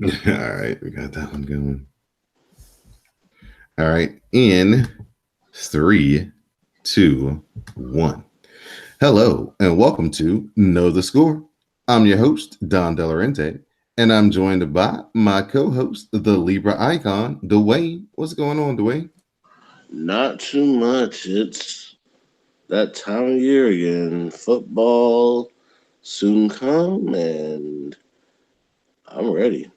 All right, we got that one going. All right, in three, two, one. Hello, and welcome to Know the Score. I'm your host, Don Delarente, and I'm joined by my co host, the Libra icon, Dwayne. What's going on, Dwayne? Not too much. It's that time of year again. Football soon come, and I'm ready.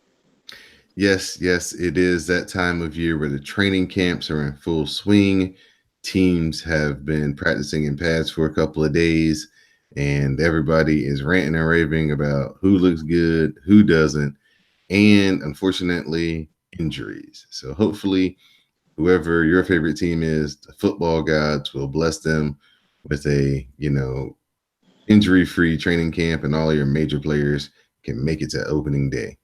Yes, it is that time of year where the training camps are in full swing. Teams have been practicing in pads for a couple of days, and everybody is ranting and raving about who looks good, who doesn't, and unfortunately, injuries. So hopefully, whoever your favorite team is, the football gods will bless them with a, injury-free training camp, and all your major players can make it to opening day.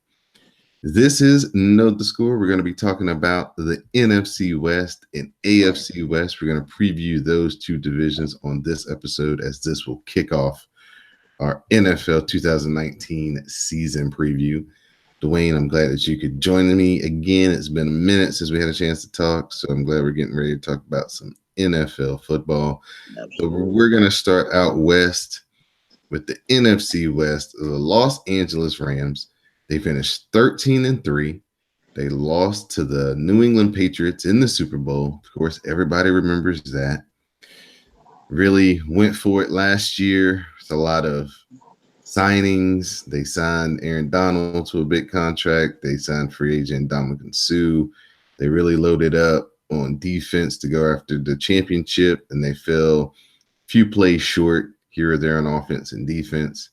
This is Know the Score. We're going to be talking about the NFC West and AFC West. We're going to preview those two divisions on this episode, as this will kick off our NFL 2019 season preview. Dwayne, I'm glad that you could join me again. It's been a minute since we had a chance to talk, so I'm glad we're getting ready to talk about some NFL football. So Absolutely. we're going to start out west with the NFC West. The Los Angeles Rams, they finished 13-3. They lost to the New England Patriots in the Super Bowl. Of course, everybody remembers that. Really went for it last year with a lot of signings. They signed Aaron Donald to a big contract. They signed free agent Dominican Sue. They really loaded up on defense to go after the championship, and they fell few plays short here or there on offense and defense.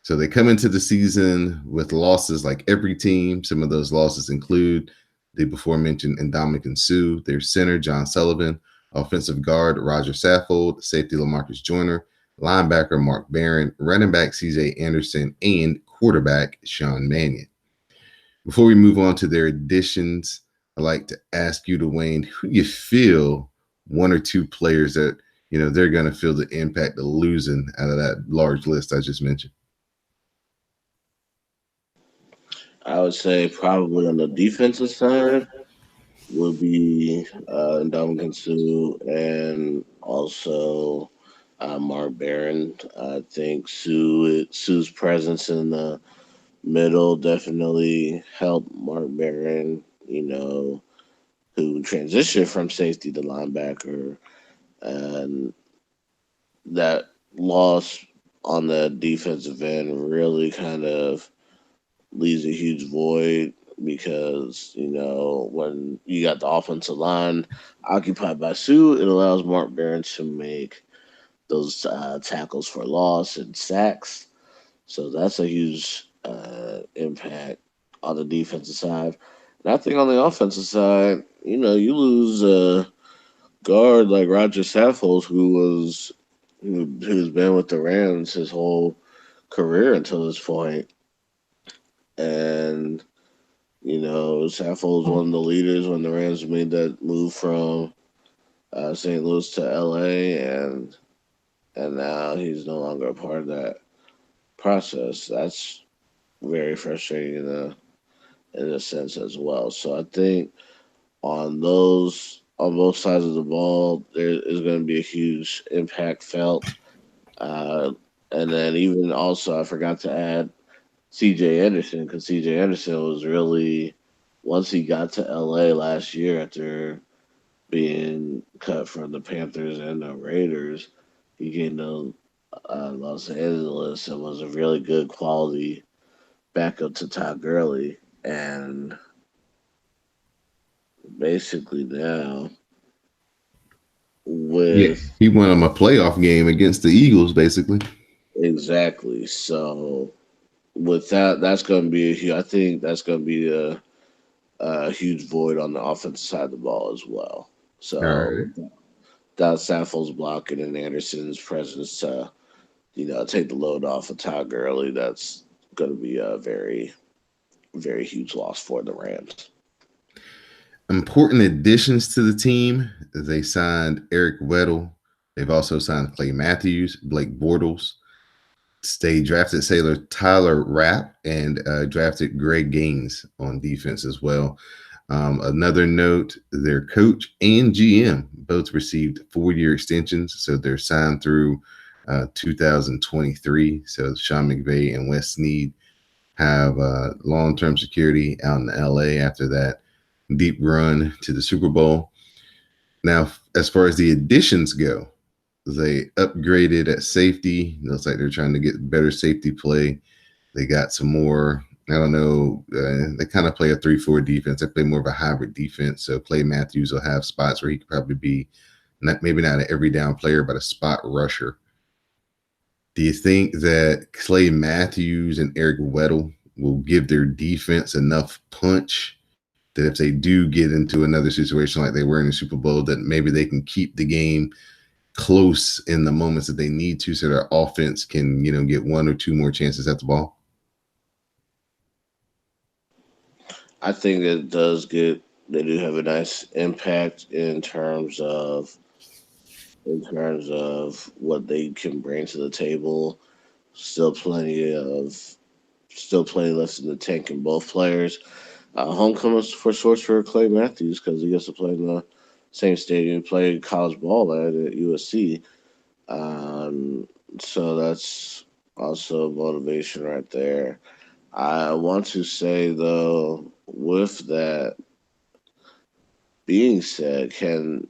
So they come into the season with losses like every team. Some of those losses include the before mentioned Ndamukong Suh, their center, John Sullivan, offensive guard, Roger Saffold, safety, Lamarcus Joyner, linebacker, Mark Barron, running back, CJ Anderson, and quarterback, Sean Mannion. Before we move on to their additions, I'd like to ask you, Dwayne, who you feel one or two players that, they're going to feel the impact of losing out of that large list I just mentioned? I would say probably on the defensive side would be Ndamukong Suh and also Mark Barron. I think Sue's presence in the middle definitely helped Mark Barron. Who transitioned from safety to linebacker, and that loss on the defensive end really kind of leaves a huge void because when you got the offensive line occupied by Sue, it allows Mark Barron to make those tackles for loss and sacks. So that's a huge impact on the defensive side. And I think on the offensive side, you lose a guard like Roger Saffold, who's been with the Rams his whole career until this point, and Saffold's one of the leaders when the Rams made that move from St. Louis to LA, and now he's no longer a part of that process. That's very frustrating in a sense as well. So I think on both sides of the ball, there is going to be a huge impact felt. Uh, and then even also, I forgot to add C.J. Anderson because C.J. Anderson was really once he got to L.A. last year after being cut from the Panthers and the Raiders, he came to Los Angeles and was a really good quality backup to Todd Gurley, and basically now Yeah, with he won him a playoff game against the Eagles, basically. exactly. So with that, that's going to be a huge. I think that's going to be a huge void on the offensive side of the ball as well. All So right. without Saffold's blocking and Anderson's presence to take the load off of Todd Gurley, that's going to be a very very huge loss for the Rams. Important additions to the team. They signed Eric Weddle. They've also signed Clay Matthews, Blake Bortles. They drafted sailor Tyler Rapp and drafted Greg Gaines on defense as well. Another note, their coach and GM both received 4-year extensions, so they're signed through 2023. So Sean McVay and Wes Snead have long-term security out in LA after that deep run to the Super Bowl. Now, as far as the additions go, they upgraded at safety. It looks like they're trying to get better safety play. They got some more. I don't know. They kind of play a 3-4 defense. They play more of a hybrid defense. So Clay Matthews will have spots where he could probably be maybe not an every down player, but a spot rusher. Do you think that Clay Matthews and Eric Weddle will give their defense enough punch that if they do get into another situation like they were in the Super Bowl, that maybe they can keep the game close in the moments that they need to, so their offense can, get 1 or 2 more chances at the ball? I think it does get. They do have a nice impact in terms of what they can bring to the table. Still plenty of still plenty left in the tank in both players. Homecoming for sorts for Clay Matthews because he gets to play in the same stadium, play college ball at USC. Um, so that's also motivation right there. I want to say though, with that being said, can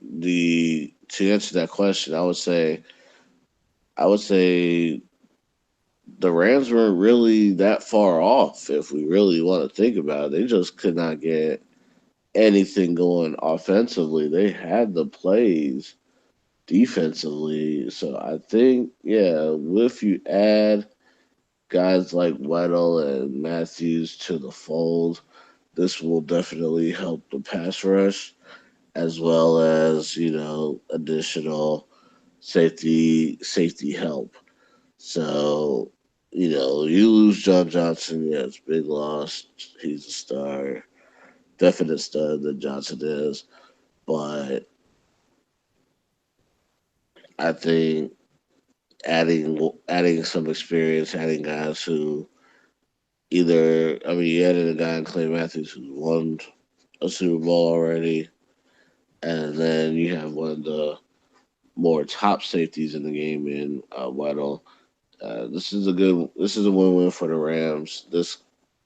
the to answer that question, I would say the Rams weren't really that far off if we really want to think about it. They just could not get anything going offensively. They had the plays defensively. So I think, yeah, if you add guys like Weddle and Matthews to the fold, this will definitely help the pass rush as well as, additional safety help. So, you lose John Johnson, yeah, it's a big loss. He's a star, definite stud that Johnson is. But I think adding some experience, adding guys who you added a guy in Clay Matthews who's won a Super Bowl already, and then you have one of the more top safeties in the game in Weddle. This is a win-win for the Rams. This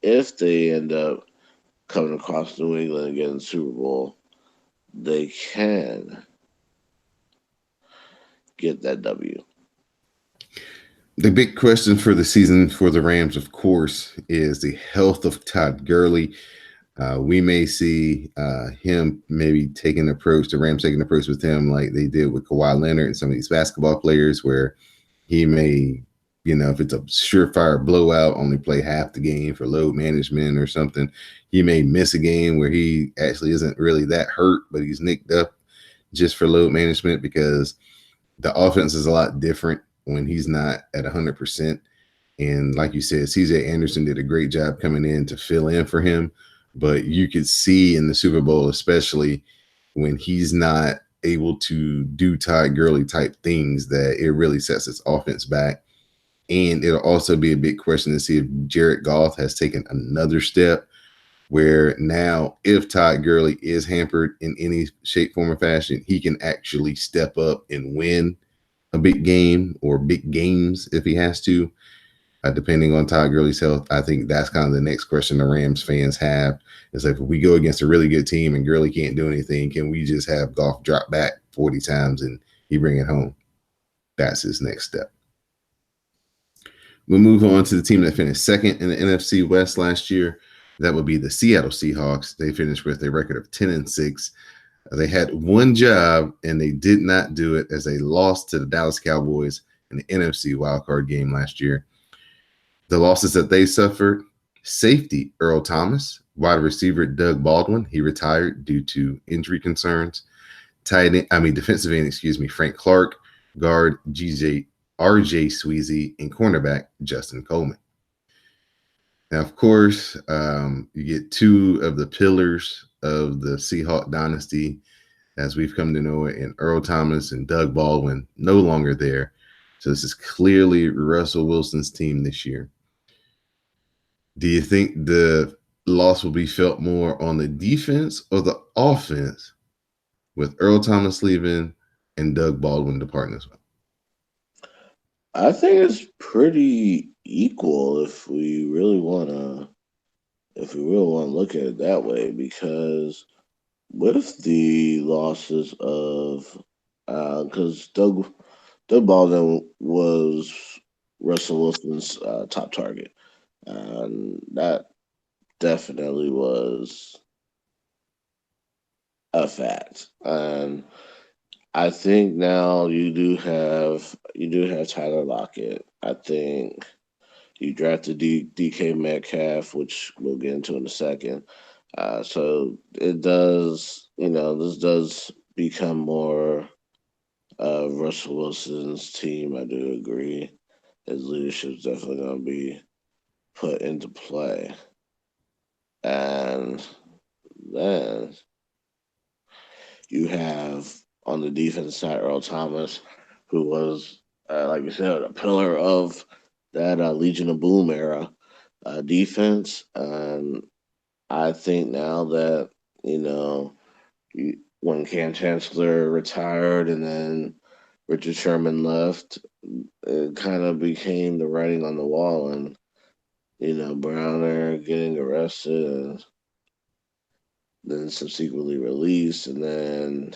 if they end up coming across New England again in the Super Bowl, they can get that W. The big question for the season for the Rams, of course, is the health of Todd Gurley. We may see him maybe the Rams taking an approach with him like they did with Kawhi Leonard and some of these basketball players, where he may, if it's a surefire blowout, only play half the game for load management or something. He may miss a game where he actually isn't really that hurt, but he's nicked up just for load management, because the offense is a lot different when he's not at 100%. And like you said, CJ Anderson did a great job coming in to fill in for him. But you could see in the Super Bowl, especially when he's not able to do Todd Gurley type things, that it really sets his offense back. And it'll also be a big question to see if Jared Goff has taken another step, where now if Todd Gurley is hampered in any shape, form, or fashion, he can actually step up and win a big game or big games if he has to. Depending on Todd Gurley's health, I think that's kind of the next question the Rams fans have. It's like, if we go against a really good team and Gurley can't do anything, can we just have Goff drop back 40 times and he bring it home? That's his next step. We'll move on to the team that finished second in the NFC West last year. That would be the Seattle Seahawks. They finished with a record of 10-6. They had one job and they did not do it, as they lost to the Dallas Cowboys in the NFC wildcard game last year. The losses that they suffered: safety Earl Thomas, wide receiver Doug Baldwin, he retired due to injury concerns. Defensive end, Frank Clark, guard RJ Sweezy, and cornerback Justin Coleman. Now, of course, you get two of the pillars of the Seahawk dynasty, as we've come to know it, in Earl Thomas and Doug Baldwin, no longer there. So this is clearly Russell Wilson's team this year. Do you think the loss will be felt more on the defense or the offense with Earl Thomas leaving and Doug Baldwin departing as well? I think it's pretty equal if we really want to look at it that way, because with the losses of because Doug Baldwin was Russell Wilson's top target, and that definitely was a fact. And I think now you do have Tyler Lockett. I think you drafted DK Metcalf, which we'll get into in a second. So it does, this does become more of Russell Wilson's team. I do agree. His leadership is definitely going to be put into play. And then you have on the defense side Earl Thomas, who was, like you said, a pillar of that Legion of Boom era defense. And I think now that, when Cam Chancellor retired and then Richard Sherman left, it kind of became the writing on the wall. And, Browner getting arrested and then subsequently released, and then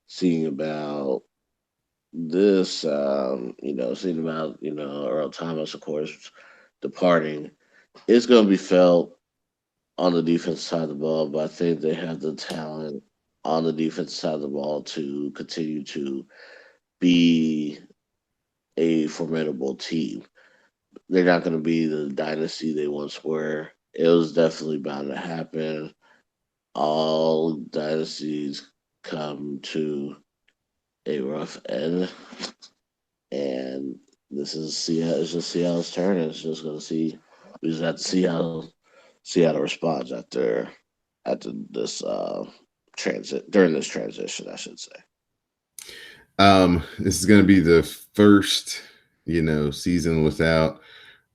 seeing about this, seeing about, Earl Thomas, of course, departing, it's going to be felt on the defense side of the ball, but I think they have the talent on the defense side of the ball to continue to be a formidable team. They're not going to be the dynasty they once were. It was definitely bound to happen. All dynasties come to a rough end, and this is Seattle. It's just Seattle's turn. It's just going to see. We just have to see how Seattle responds after this transit during this transition, I should say. This is going to be the first, season without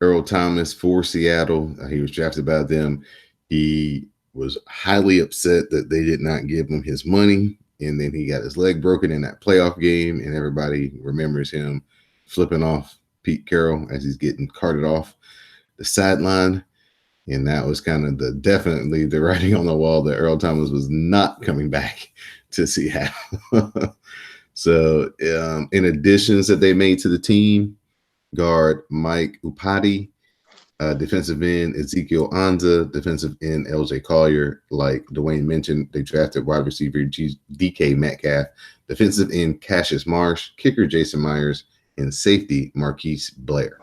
Earl Thomas for Seattle. He was drafted by them. He was highly upset that they did not give him his money. And then he got his leg broken in that playoff game. And everybody remembers him flipping off Pete Carroll as he's getting carted off the sideline. And that was kind of definitely the writing on the wall that Earl Thomas was not coming back to Seattle. So, in additions that they made to the team, guard Mike Upati, defensive end Ezekiel Anza, defensive end LJ Collier. Like Dwayne mentioned, they drafted wide receiver DK Metcalf, defensive end Cassius Marsh, kicker Jason Myers, and safety Marquise Blair.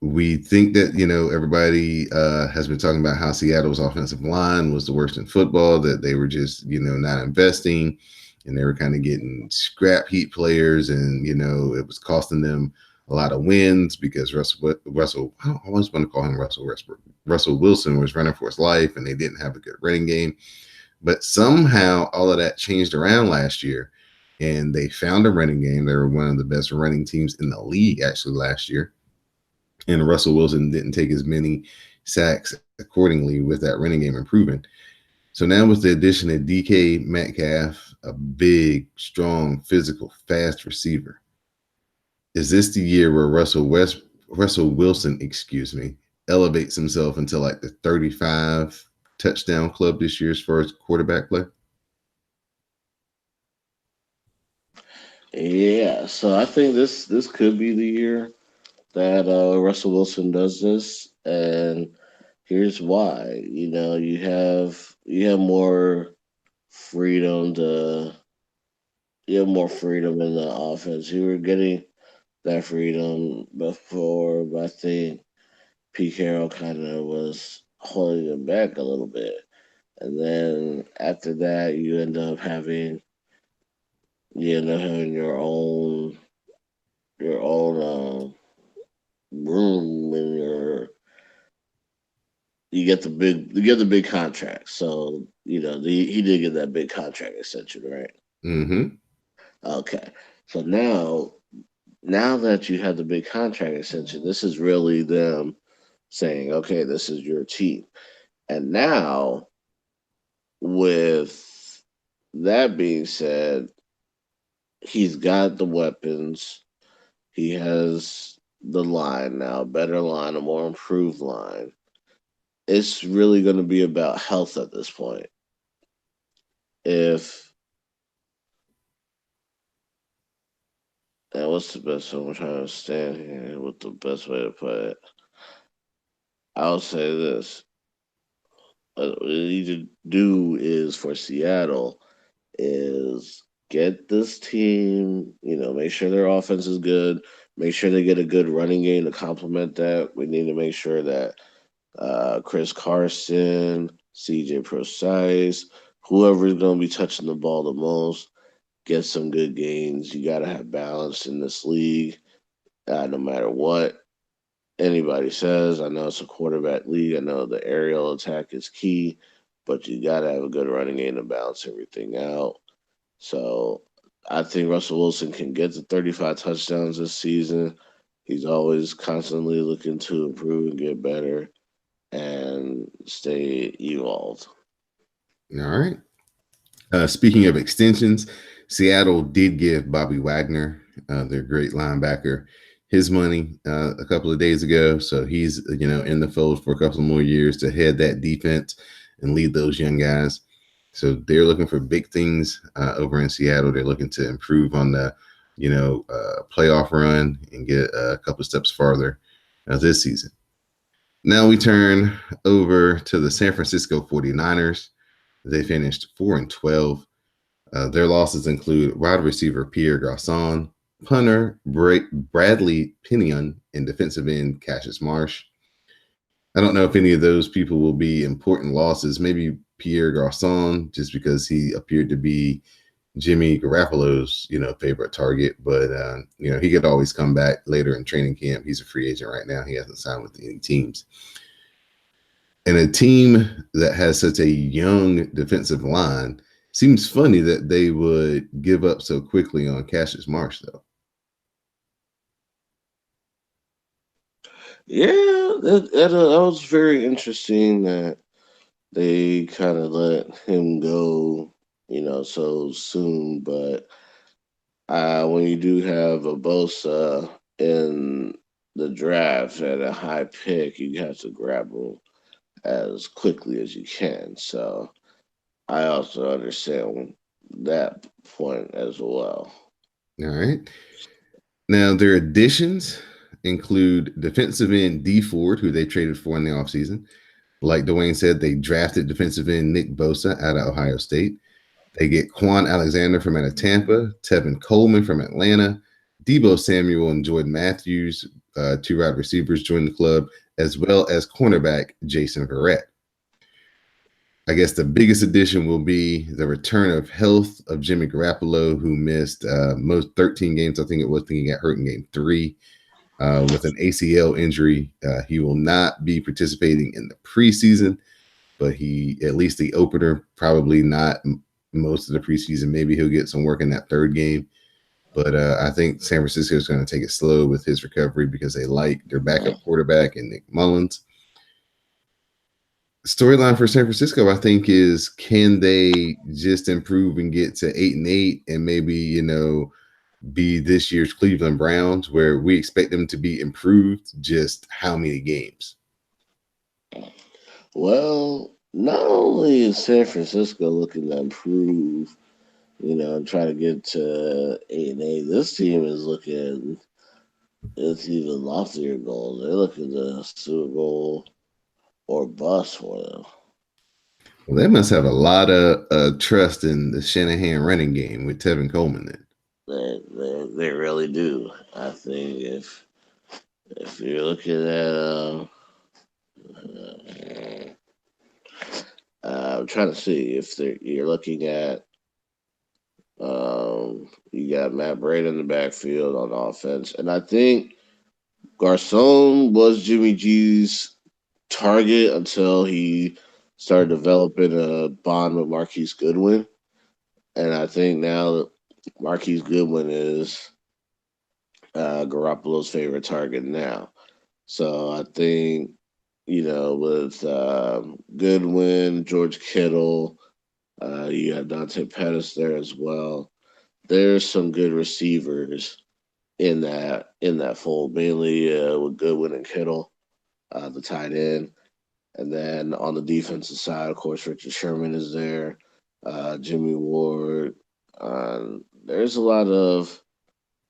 We think that, everybody has been talking about how Seattle's offensive line was the worst in football, that they were just, not investing, and they were kind of getting scrap heap players, and, it was costing them a lot of wins because Russell, I always want to call him Russell Westbrook. Russell Wilson was running for his life, and they didn't have a good running game. But somehow all of that changed around last year, and they found a running game. They were one of the best running teams in the league, actually, last year. And Russell Wilson didn't take as many sacks accordingly with that running game improving. So now with the addition of DK Metcalf, a big, strong, physical, fast receiver, is this the year where Russell Wilson, elevates himself into like the 35 touchdown club this year as far as quarterback play? Yeah, so I think this could be the year that Russell Wilson does this, and here's why. You have more freedom to you have more freedom in the offense. You were getting that freedom before, but I think Pete Carroll kind of was holding him back a little bit. And then after that, you end up having your own room, and you get the big contract. So he did get that big contract extension, right? Mm-hmm. Okay. So now that you have the big contract extension, this is really them saying, okay, this is your team. And now, with that being said, he's got the weapons. He has the line now, better line, a more improved line. It's really going to be about health at this point. If and what's the best way I'm trying to stand here? What the best way to put it? I'll say this: what you need to do is for Seattle is get this team. Make sure their offense is good. Make sure they get a good running game to complement that. We need to make sure that Chris Carson, CJ Precise, whoever is going to be touching the ball the most, get some good gains. You got to have balance in this league, no matter what anybody says. I know it's a quarterback league. I know the aerial attack is key, but you got to have a good running game to balance everything out. So I think Russell Wilson can get to 35 touchdowns this season. He's always constantly looking to improve and get better and stay evolved. All right. Speaking of extensions, Seattle did give Bobby Wagner, their great linebacker, his money a couple of days ago. So he's in the fold for a couple more years to head that defense and lead those young guys. So they're looking for big things over in Seattle. They're looking to improve on the playoff run and get a couple steps farther this season. Now we turn over to the San Francisco 49ers. They finished 4-12. Their losses include wide receiver Pierre Garcon, punter Bradley Pinion, and defensive end Cassius Marsh. I don't know if any of those people will be important losses. Maybe Pierre Garcon, just because he appeared to be Jimmy Garoppolo's, favorite target. But he could always come back later in training camp. He's a free agent right now. He hasn't signed with any teams. And a team that has such a young defensive line, seems funny that they would give up so quickly on Cassius Marsh, though. Yeah, that was very interesting that they kind of let him go, so soon. But when you do have a Bosa in the draft at a high pick, you have to grab him as quickly as you can. So I also understand that point as well. All right. Now, their additions include defensive end D Ford, who they traded for in the offseason. Like Dwayne said, they drafted defensive end Nick Bosa out of Ohio State. They get Quan Alexander from out of Tampa, Tevin Coleman from Atlanta, Debo Samuel and Jordan Matthews, two wide receivers, joined the club, as well as cornerback Jason Verrett. I guess the biggest addition will be the return of health of Jimmy Garoppolo, who missed most 13 games. I think it was. I think he got hurt in game 3 with an ACL injury. He will not be participating in the preseason, but he, at least the opener, probably not most of the preseason. Maybe he'll get some work in that third game. But I think San Francisco is going to take it slow with his recovery because they like their backup quarterback and Nick Mullins. Storyline for San Francisco, I think, is can they just improve and get to 8-8 and maybe, be this year's Cleveland Browns, where we expect them to be improved, just how many games? Well, not only is San Francisco looking to improve, and try to get to 8-8, this team is looking, it's even loftier goals. They're looking to Super Bowl or bust for them. Well, they must have a lot of trust in the Shanahan running game with Tevin Coleman then. They really do. I think if you're looking at I'm trying to see if you're looking at you got Matt Brady in the backfield on offense, and I think Garcon was Jimmy G's target until he started developing a bond with Marquise Goodwin, and I think now Marquise Goodwin is Garoppolo's favorite target now. So I think, with Goodwin, George Kittle, you have Dante Pettis there as well. There's some good receivers in that fold, mainly with Goodwin and Kittle, the tight end. And then on the defensive side, of course, Richard Sherman is there, Jimmy Ward. There's a lot of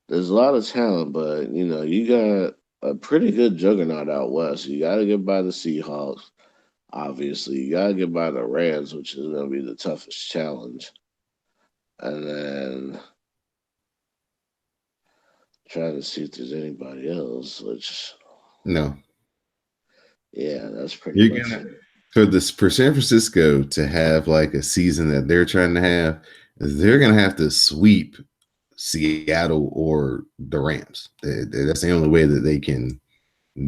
talent, but you got a pretty good juggernaut out west. You got to get by the Seahawks, obviously. You got to get by the Rams, which is going to be the toughest challenge. And then trying to see if there's anybody else, which, No, yeah, that's pretty you're much gonna it. for San Francisco to have like a season that they're trying to have, they're gonna have to sweep Seattle or the Rams. That's the only way that they can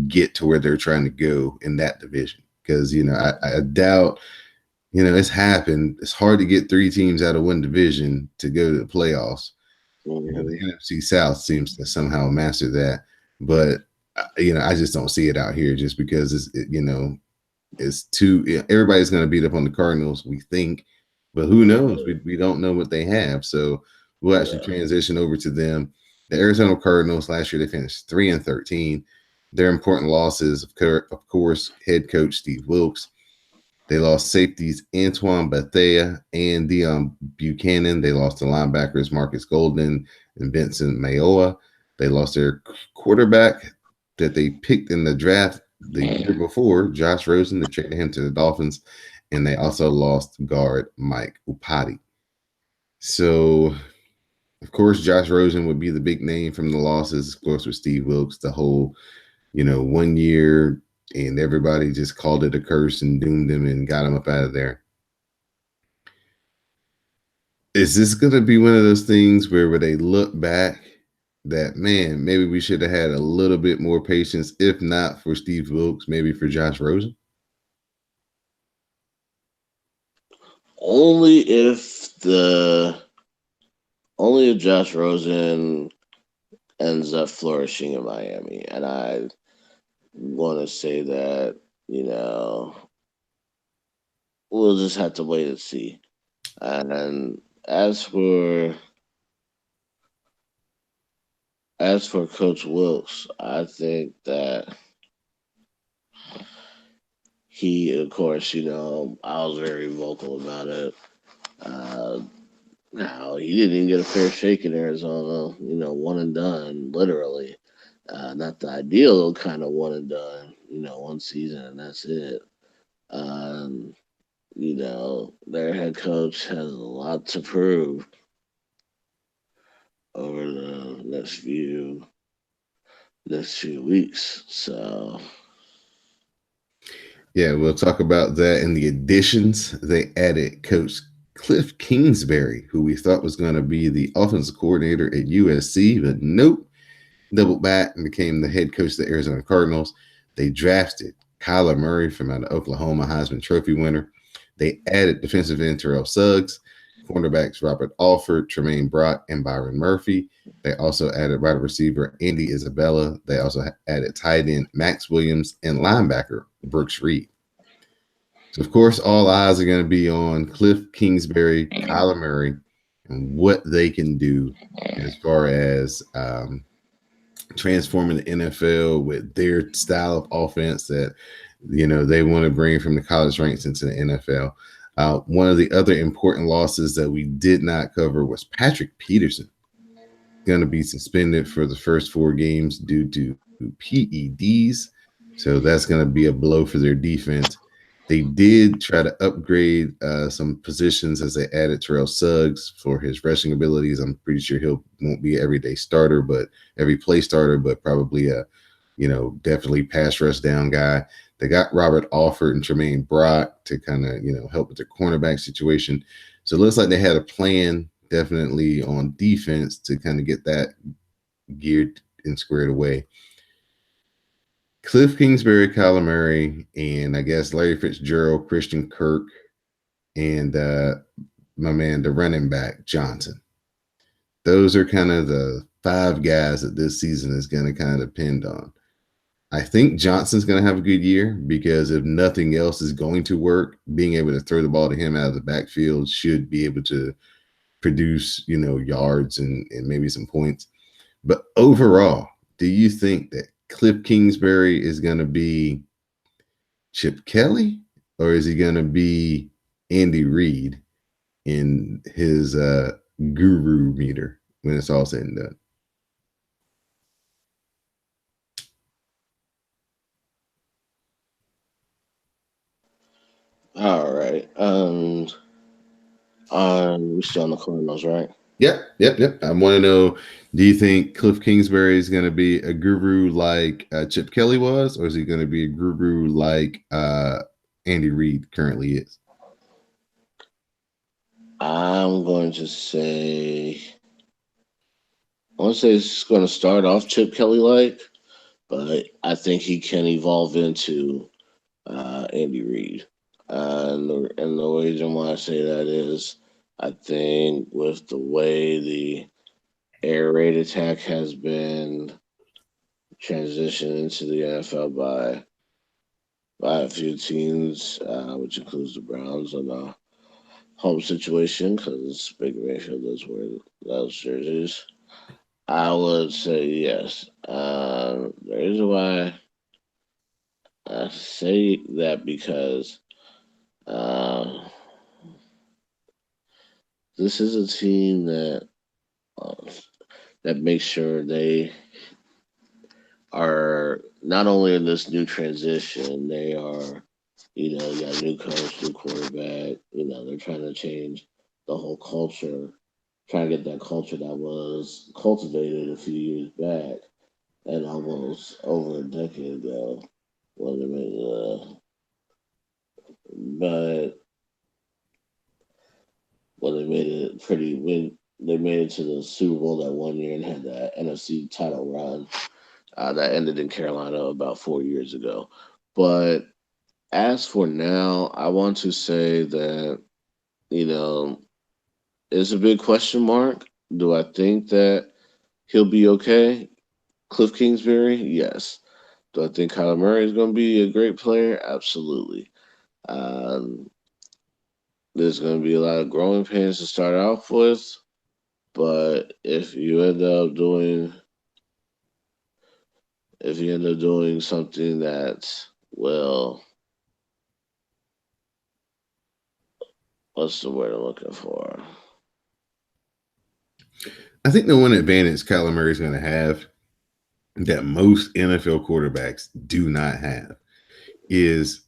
get to where they're trying to go in that division. Because I doubt it's happened. It's hard to get three teams out of one division to go to the playoffs. The Hmm. NFC South seems to somehow master that, but I just don't see it out here just because it's too. Everybody's going to beat up on the Cardinals, we think, but who knows? We don't know what they have, so we'll actually Yeah. transition over to them. The Arizona Cardinals last year they finished 3-13. Their important losses, of course, head coach Steve Wilkes. They lost safeties Antoine Bethea and Dion Buchanan. They lost the linebackers Marcus Golden and Vincent Mayoa. They lost their quarterback that they picked in the draft the year before, Josh Rosen. They traded him to the Dolphins. And they also lost guard Mike Upati. So, of course, Josh Rosen would be the big name from the losses, of course, with Steve Wilkes, the whole 1 year, and everybody just called it a curse and doomed him and got him up out of there. Is this going to be one of those things where they look back that, man, maybe we should have had a little bit more patience, if not for Steve Wilkes, maybe for Josh Rosen? Only if the only if Josh Rosen ends up flourishing in Miami, and I want to say that you know we'll just have to wait and see. And as for Coach Wilkes, I think that he, of course, I was very vocal about it. Uh, Now he didn't even get a fair shake in Arizona. One and done, literally. Not the ideal kind of one and done. One season and that's it. Um, their head coach has a lot to prove over the next few weeks. So Yeah, we'll talk about that and the additions. They added Coach Cliff Kingsbury, who we thought was going to be the offensive coordinator at USC, but nope, doubled back and became the head coach of the Arizona Cardinals. They drafted Kyler Murray from out of Oklahoma, Heisman Trophy winner. They added defensive end Terrell Suggs, cornerbacks Robert Alford, Tremaine Brock, and Byron Murphy. They also added wide receiver Andy Isabella. They also added tight end Max Williams and linebacker Brooks Reed. So, of course, all eyes are going to be on Cliff Kingsbury, Kyler Murray, and what they can do as far as transforming the NFL with their style of offense that they want to bring from the college ranks into the NFL. One of the other important losses that we did not cover was Patrick Peterson going to be suspended for the first 4 games due to PEDs. So that's going to be a blow for their defense. They did try to upgrade some positions as they added Terrell Suggs for his rushing abilities. I'm pretty sure he won't be an everyday starter, but every play starter, but probably definitely pass rush down guy. They got Robert Alford and Tremaine Brock to kind of, help with the cornerback situation. So it looks like they had a plan definitely on defense to kind of get that geared and squared away. Cliff Kingsbury, Kyler Murray, and I guess Larry Fitzgerald, Christian Kirk, and my man, the running back, Johnson. those are kind of the five guys that this season is going to kind of depend on. I think Johnson's going to have a good year because if nothing else is going to work, being able to throw the ball to him out of the backfield should be able to produce, yards and maybe some points. But overall, do you think that Cliff Kingsbury is going to be Chip Kelly or is he going to be Andy Reid in his guru meter when it's all said and done? All right. We're still on the Cardinals, right? Yep. I want to know, do you think Cliff Kingsbury is going to be a guru like Chip Kelly was, or is he going to be a guru like Andy Reid currently is? I'm going to say, I want to say it's going to start off Chip Kelly like, but I think he can evolve into Andy Reid. And the reason why I say that is I think with the way the air raid attack has been transitioned into the NFL by a few teams, which includes the Browns on the home situation because Baker Mayfield does wear those jerseys. I would say yes. The reason why I say that because uh, this is a team uh, that makes sure they are not only in this new transition, they are, you got a new coach, new quarterback. They're trying to change the whole culture, trying to get that culture that was cultivated a few years back and almost over a decade ago. When they made, but when they made it pretty, when they made it to the Super Bowl that one year and had that NFC title run that ended in Carolina about 4 years ago. But as for now, I want to say that, you know, it's a big question mark. Do I think that he'll be okay? Cliff Kingsbury, yes. Do I think Kyler Murray is going to be a great player? Absolutely. Um, there's going to be a lot of growing pains to start off with, but if you end up doing something that's, well, what's the word I'm looking for? I think the one advantage Kyler Murray is going to have that most NFL quarterbacks do not have is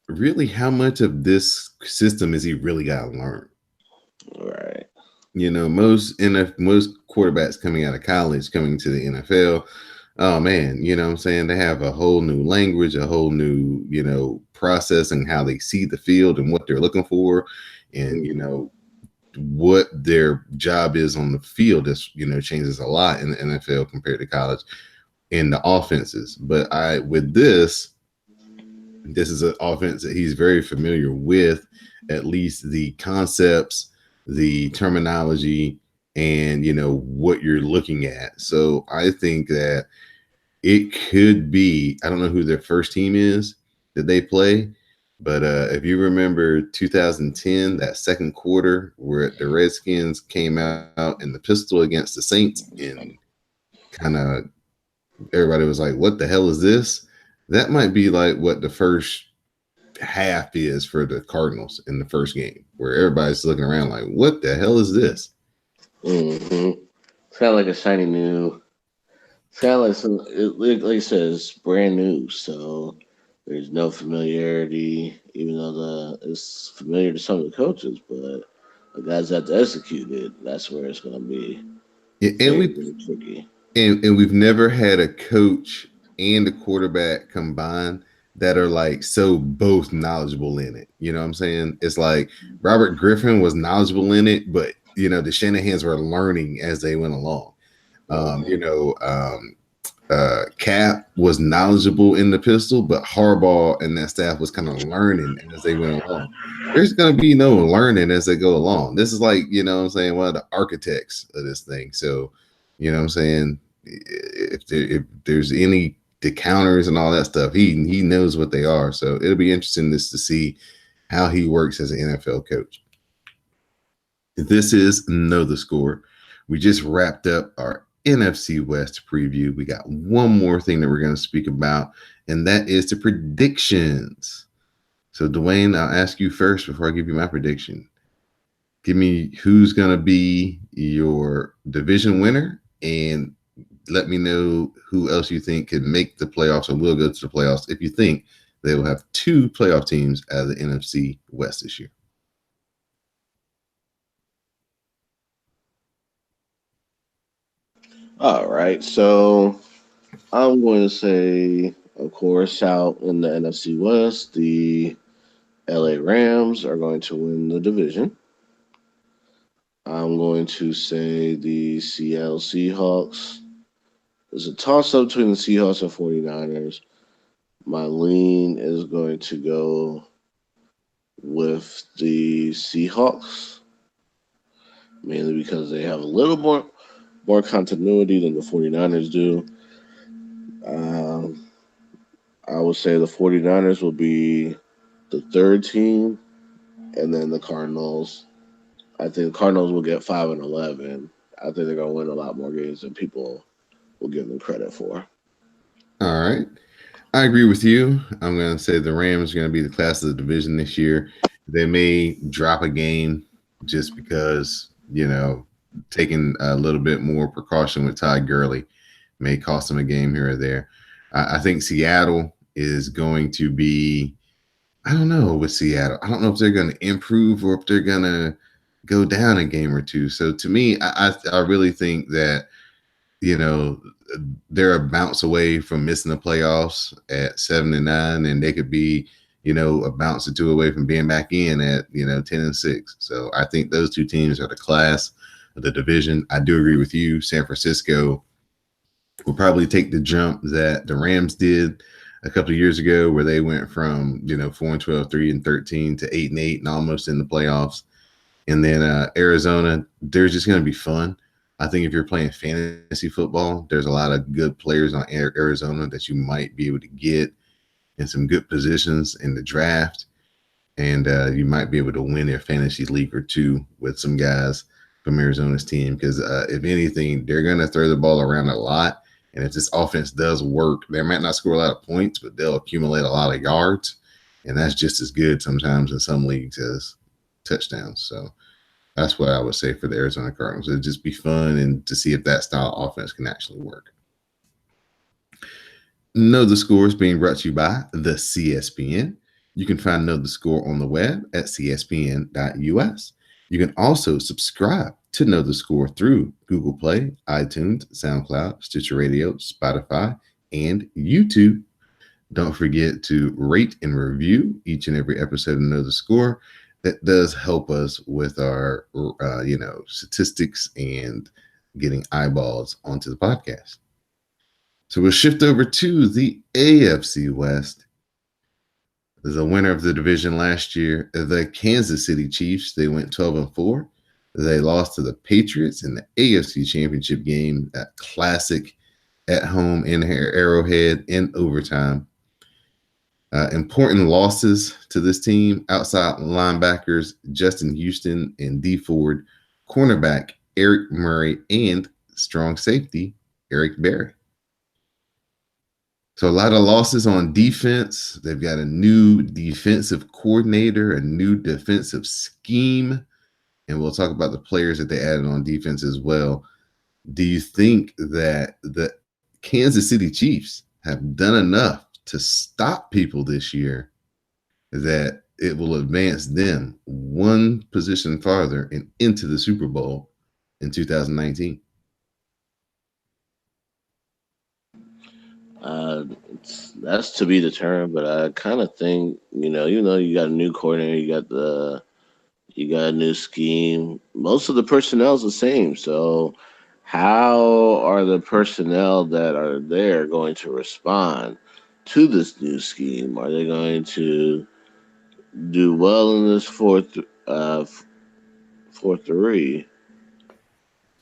really how much of this system is he really got to learn. Right. Most quarterbacks coming out of college, coming to the NFL, oh man, what I'm saying, they have a whole new language, a whole new, process and how they see the field and what they're looking for, and what their job is on the field is, changes a lot in the NFL compared to college in the offenses. But with this is an offense that he's very familiar with, at least the concepts, the terminology, and what you're looking at. So I think that it could be, I don't know who their first team is that they play, but if you remember 2010, that second quarter where the Redskins came out in the pistol against the Saints and kind of everybody was like, what the hell is this? That might be like what the first half is for the Cardinals in the first game, where everybody's looking around like, what the hell is this? Mm-hmm. It's kind of like a shiny new. It's kind of like like you said, it's brand new, so there's no familiarity, even though it's familiar to some of the coaches, but the guys that have to execute it, that's where it's going to be And very, we very tricky. and we've never had a coach and a quarterback combined that are like so both knowledgeable in it. You know what I'm saying? It's like Robert Griffin was knowledgeable in it, but the Shanahans were learning as they went along. Um, Mm-hmm. you know, um, Cap was knowledgeable in the pistol, but Harbaugh and that staff was kind of learning as they went along. There's going to be no learning as they go along. This is like, you know what I'm saying, one of the architects of this thing. So, you know what I'm saying, if there's any decounters and all that stuff, he knows what they are. So it'll be interesting to see how he works as an NFL coach. This is Know the Score. We just wrapped up our NFC West preview. We got one more thing that we're going to speak about, and that is the predictions. So, Dwayne, I'll ask you first before I give you my prediction. Give me who's going to be your division winner, and let me know who else you think could make the playoffs and will go to the playoffs if you think they will have two playoff teams out of the NFC West this year. All right, so I'm going to say, of course, out in the NFC West, the LA Rams are going to win the division. I'm going to say the Seattle Seahawks. There's a toss up between the Seahawks and 49ers. My lean is going to go with the Seahawks, mainly because they have a little more continuity than the 49ers do. Um, I would say the 49ers will be the third team, and then the Cardinals. I think the Cardinals will get 5-11. I think they're gonna win a lot more games than people will give them credit for. All right. I agree with you. I'm going to say the Rams are going to be the class of the division this year. They may drop a game just because, you know, taking a little bit more precaution with Todd Gurley may cost them a game here or there. I think Seattle is going to be, I don't know with Seattle. I don't know if they're going to improve or if they're going to go down a game or two. So to me, I really think that, you know, they're a bounce away from missing the playoffs at 7-9, and they could be, you know, a bounce or two away from being back in at, you know, 10-6. So I think those two teams are the class of the division. I do agree with you. San Francisco will probably take the jump that the Rams did a couple of years ago, where they went from, you know, 4-12, 3-13 to 8-8 and almost in the playoffs. And then Arizona, they're just going to be fun. I think if you're playing fantasy football, there's a lot of good players on Arizona that you might be able to get in some good positions in the draft. And you might be able to win their fantasy league or two with some guys from Arizona's team. Because if anything, they're going to throw the ball around a lot. And if this offense does work, they might not score a lot of points, but they'll accumulate a lot of yards. And that's just as good sometimes in some leagues as touchdowns. So that's what I would say for the Arizona Cardinals. It'd just be fun and to see if that style of offense can actually work. Know the Score is being brought to you by the CSPN. You can find Know the Score on the web at cspn.us. You can also subscribe to Know the Score through Google Play, iTunes, SoundCloud, Stitcher Radio, Spotify, and YouTube. Don't forget to rate and review each and every episode of Know the Score. That does help us with our, statistics and getting eyeballs onto the podcast. So we'll shift over to the AFC West. The winner of the division last year, the Kansas City Chiefs, they went 12-4. They lost to the Patriots in the AFC Championship game, that classic at home in Arrowhead in overtime. Important losses to this team: outside linebackers Justin Houston and Dee Ford, cornerback Eric Murray, and strong safety Eric Berry. So a lot of losses on defense. They've got a new defensive coordinator, a new defensive scheme, and we'll talk about the players that they added on defense as well. Do you think that the Kansas City Chiefs have done enough to stop people this year that it will advance them one position farther and into the Super Bowl in 2019? That's to be determined, but I kind of think, even though you got a new coordinator, you got a new scheme. Most of the personnel is the same, so how are the personnel that are there going to respond to this new scheme? Are they going to do well in this 4-3?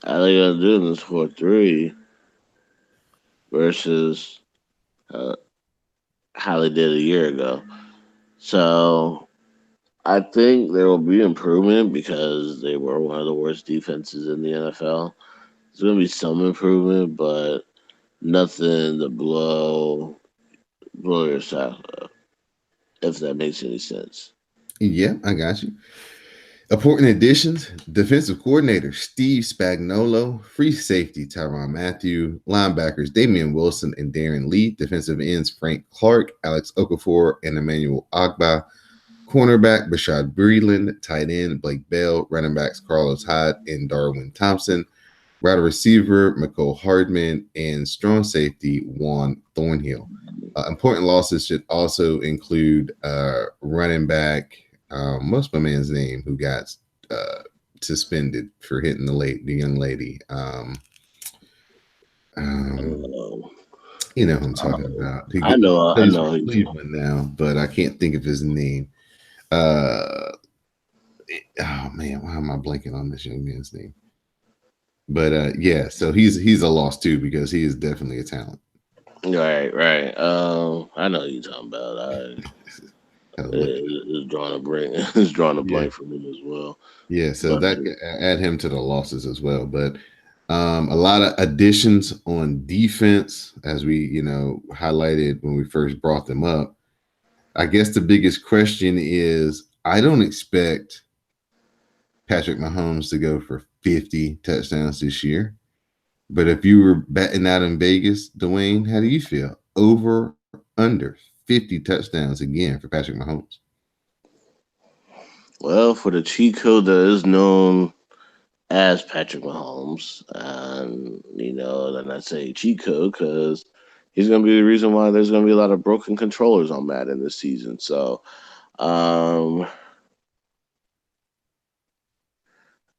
How are they going to do in this 4-3 versus uh, how they did a year ago? So I think there will be improvement because they were one of the worst defenses in the NFL. There's going to be some improvement, but nothing to blow your socks up, if that makes any sense. Yeah, I got you. Important additions: defensive coordinator Steve Spagnuolo, free safety Tyrann Mathieu, linebackers Damian Wilson and Darren Lee, defensive ends Frank Clark, Alex Okafor, and Emmanuel Agba, cornerback Bashad Breeland, tight end Blake Bell, running backs Carlos Hyde and Darwin Thompson, wide receiver McCole Hardman, and strong safety Juan Thornhill. Important losses should also include running back, what's my man's name who got uh, suspended for hitting the young lady. Um, Uh, you know who I'm talking about. He I know, I plays for know. Cleveland now, but I can't think of his name. Uh, oh man, why am I blanking on this young man's name? But yeah, so he's a loss too because he is definitely a talent. Right, right. I know who you're talking about. Gotta look. It's drawing a blank. It's drawing a Yeah, blank for me as well. yeah. So But that could add him to the losses as well. But a lot of additions on defense, as we highlighted when we first brought them up. I guess the biggest question is I don't expect Patrick Mahomes to go for 50 touchdowns this year. But if you were betting out in Vegas, Dwayne, how do you feel? Over, under 50 touchdowns again for Patrick Mahomes. well, for the cheat code that is known as Patrick Mahomes, and then I say cheat code because he's going to be the reason why there's going to be a lot of broken controllers on Madden this season. So, um,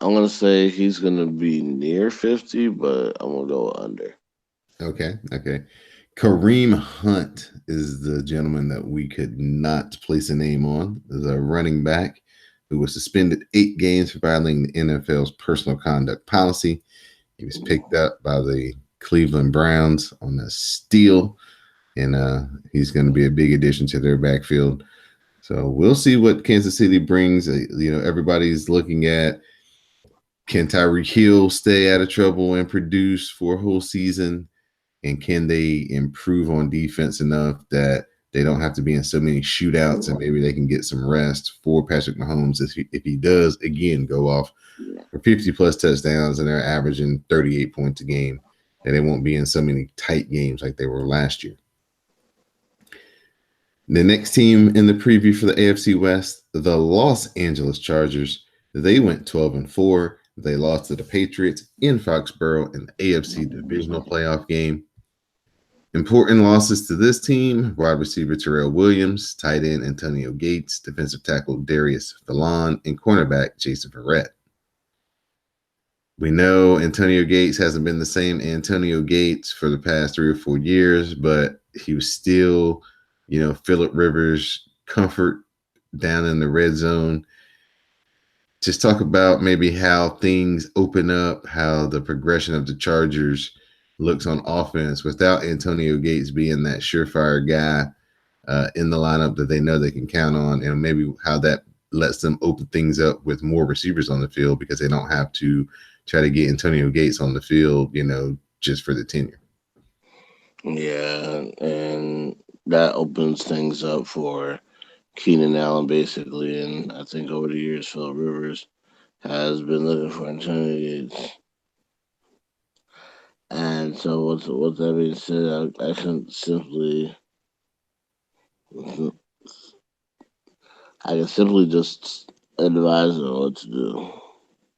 I'm gonna say he's gonna be near 50, but I'm gonna go under. Okay, okay. Kareem Hunt is the gentleman that we could not place a name on. The running back who was suspended 8 games for violating the NFL's personal conduct policy. He was picked up by the Cleveland Browns on a steal, and he's going to be a big addition to their backfield. So we'll see what Kansas City brings. Everybody's looking at, can Tyreek Hill stay out of trouble and produce for a whole season? And can they improve on defense enough that they don't have to be in so many shootouts and maybe they can get some rest for Patrick Mahomes if he does, again, go off for 50 plus touchdowns and they're averaging 38 points a game, and they won't be in so many tight games like they were last year. The next team in the preview for the AFC West, the Los Angeles Chargers. They went 12-4. They lost to the Patriots in Foxborough in the AFC divisional playoff game. Important losses to this team: wide receiver Terrell Williams, tight end Antonio Gates, defensive tackle Darius Philon, and cornerback Jason Verrett. We know Antonio Gates hasn't been the same Antonio Gates for the past 3 or 4 years, but he was still, Phillip Rivers' comfort down in the red zone. Just talk about maybe how things open up, how the progression of the Chargers looks on offense without Antonio Gates being that surefire guy in the lineup that they know they can count on, and maybe how that lets them open things up with more receivers on the field because they don't have to try to get Antonio Gates on the field, just for the tenure. Yeah, and that opens things up for Keenan Allen basically. And I think over the years, Phil Rivers has been looking for Antonio Gates. And so, with that being said, I can just advise them what to do.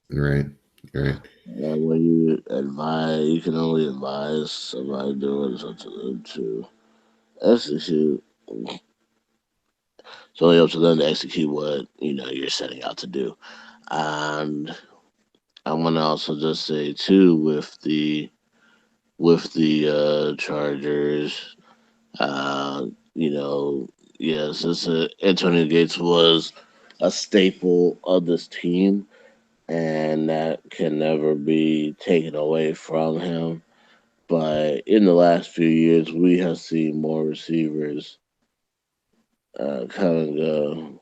Right, right. And when you advise, you can only advise somebody doing something to them to execute. It's only up to them to execute what you're setting out to do. And I want to also just say too with the Chargers, uh, you know, yes, Antonio Gates was a staple of this team, and that can never be taken away from him. But in the last few years, we have seen more receivers come and go.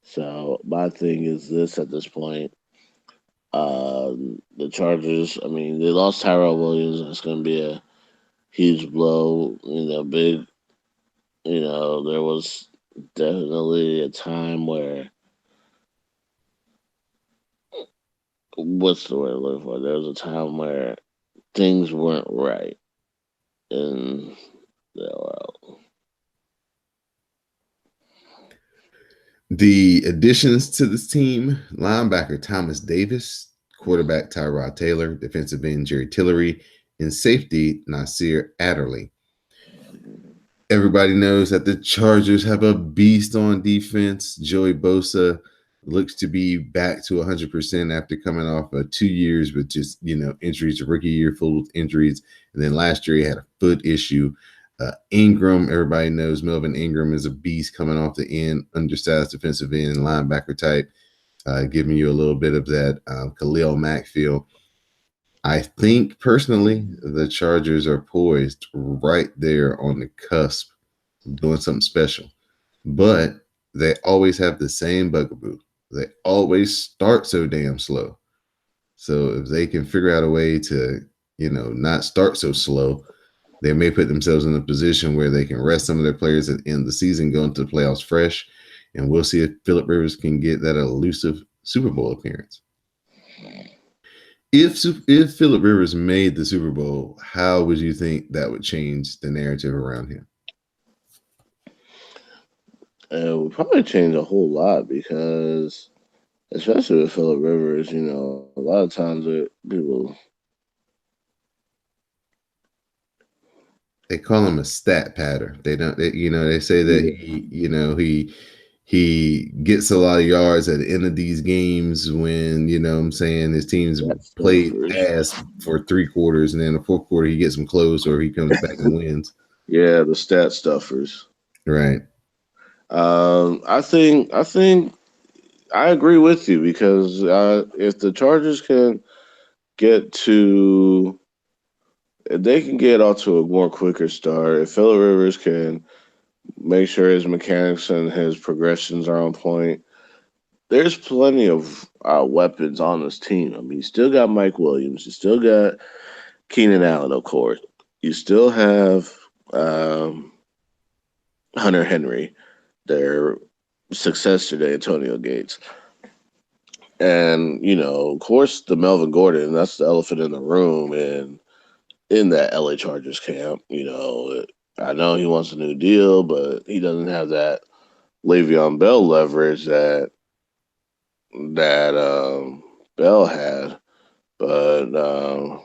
So my thing is this at this point. The Chargers, I mean, they lost Tyrell Williams. That's going to be a huge blow. Big. There was definitely a time where, what's the word I'm looking for? There was a time where things weren't right in the world. The additions to this team: linebacker Thomas Davis, quarterback Tyrod Taylor, defensive end Jerry Tillery, and safety Nasir Adderley. Everybody knows that the Chargers have a beast on defense. Joey Bosa looks to be back to 100% after coming off of 2 years with just, injuries, a rookie year full of injuries. And then last year he had a foot issue. Ingram, everybody knows Melvin Ingram is a beast coming off the end, undersized defensive end, linebacker type, giving you a little bit of that Khalil Mack feel. I think personally the Chargers are poised right there on the cusp of doing something special, but they always have the same bugaboo. They always start so damn slow. So if they can figure out a way to, not start so slow, they may put themselves in a position where they can rest some of their players at the end of the season, go into the playoffs fresh, and we'll see if Phillip Rivers can get that elusive Super Bowl appearance. If Phillip Rivers made the Super Bowl, how would you think that would change the narrative around him? It would probably change a whole lot because, especially with Philip Rivers, a lot of times people. They call him a stat patter. They don't. They say that Yeah, he gets a lot of yards at the end of these games when I'm saying his team's that played stuffers. ass for 3 quarters, and then the fourth quarter he gets them close or he comes back and wins. Yeah, the stat stuffers. Right. I think I agree with you because if the Chargers can get to, if they can get off to a more quicker start, if Phillip Rivers can make sure his mechanics and his progressions are on point, there's plenty of weapons on this team. I mean, you still got Mike Williams, you still got Keenan Allen, of course, you still have um, Hunter Henry, their successor to Antonio Gates. And, of course, the Melvin Gordon, that's the elephant in the room in that LA Chargers camp. I know he wants a new deal, but he doesn't have that Le'Veon Bell leverage that Bell had. But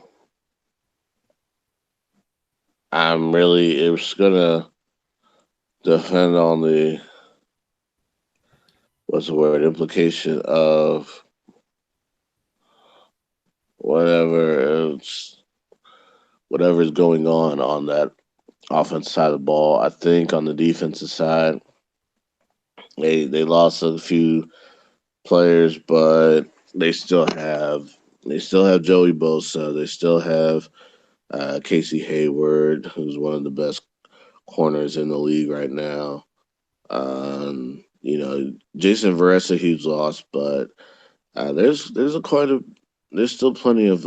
I'm really it's gonna depend on the, what's the word, implication of whatever it's whatever's going on that offense side of the ball. I think on the defensive side, they lost a few players, but they still have Joey Bosa. They still have Casey Hayward, who's one of the best corners in the league right now. Jason Verrett's a huge loss, but there's a quite a there's still plenty of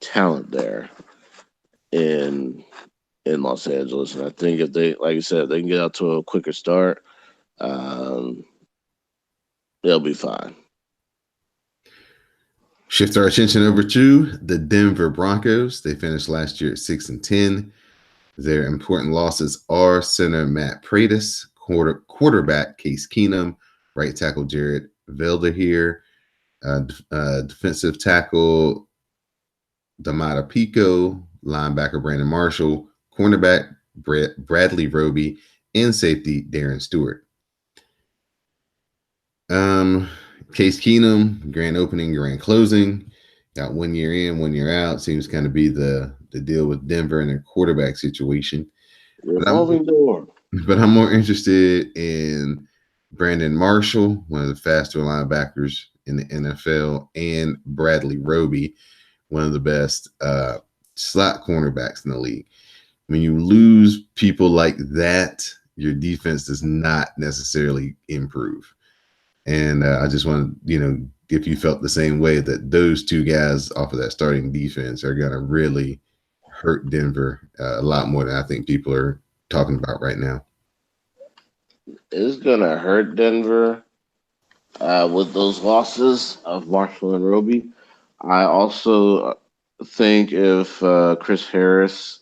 talent there in in Los Angeles, and I think if they, like you said, if they can get out to a quicker start, um, they'll be fine. Shift our attention over to the Denver Broncos. They finished last year at 6-10. Their important losses are center Matt Pratis, quarterback Case Keenum, right tackle Jared Velder, defensive tackle Damata Pico, linebacker Brandon Marshall, cornerback Bradley Roby, and safety Darren Stewart. Case Keenum, grand opening, grand closing. Got 1 year in, 1 year out. Seems kind of be the deal with Denver and their quarterback situation. But I'm Revolving door. but I'm more interested in Brandon Marshall, one of the faster linebackers in the NFL, and Bradley Roby, one of the best slot cornerbacks in the league. When you lose people like that, your defense does not necessarily improve. And I just want to, if you felt the same way that those two guys off of that starting defense are going to really hurt Denver a lot more than I think people are talking about right now. It's gonna hurt Denver with those losses of Marshall and Roby. I also think if Chris Harris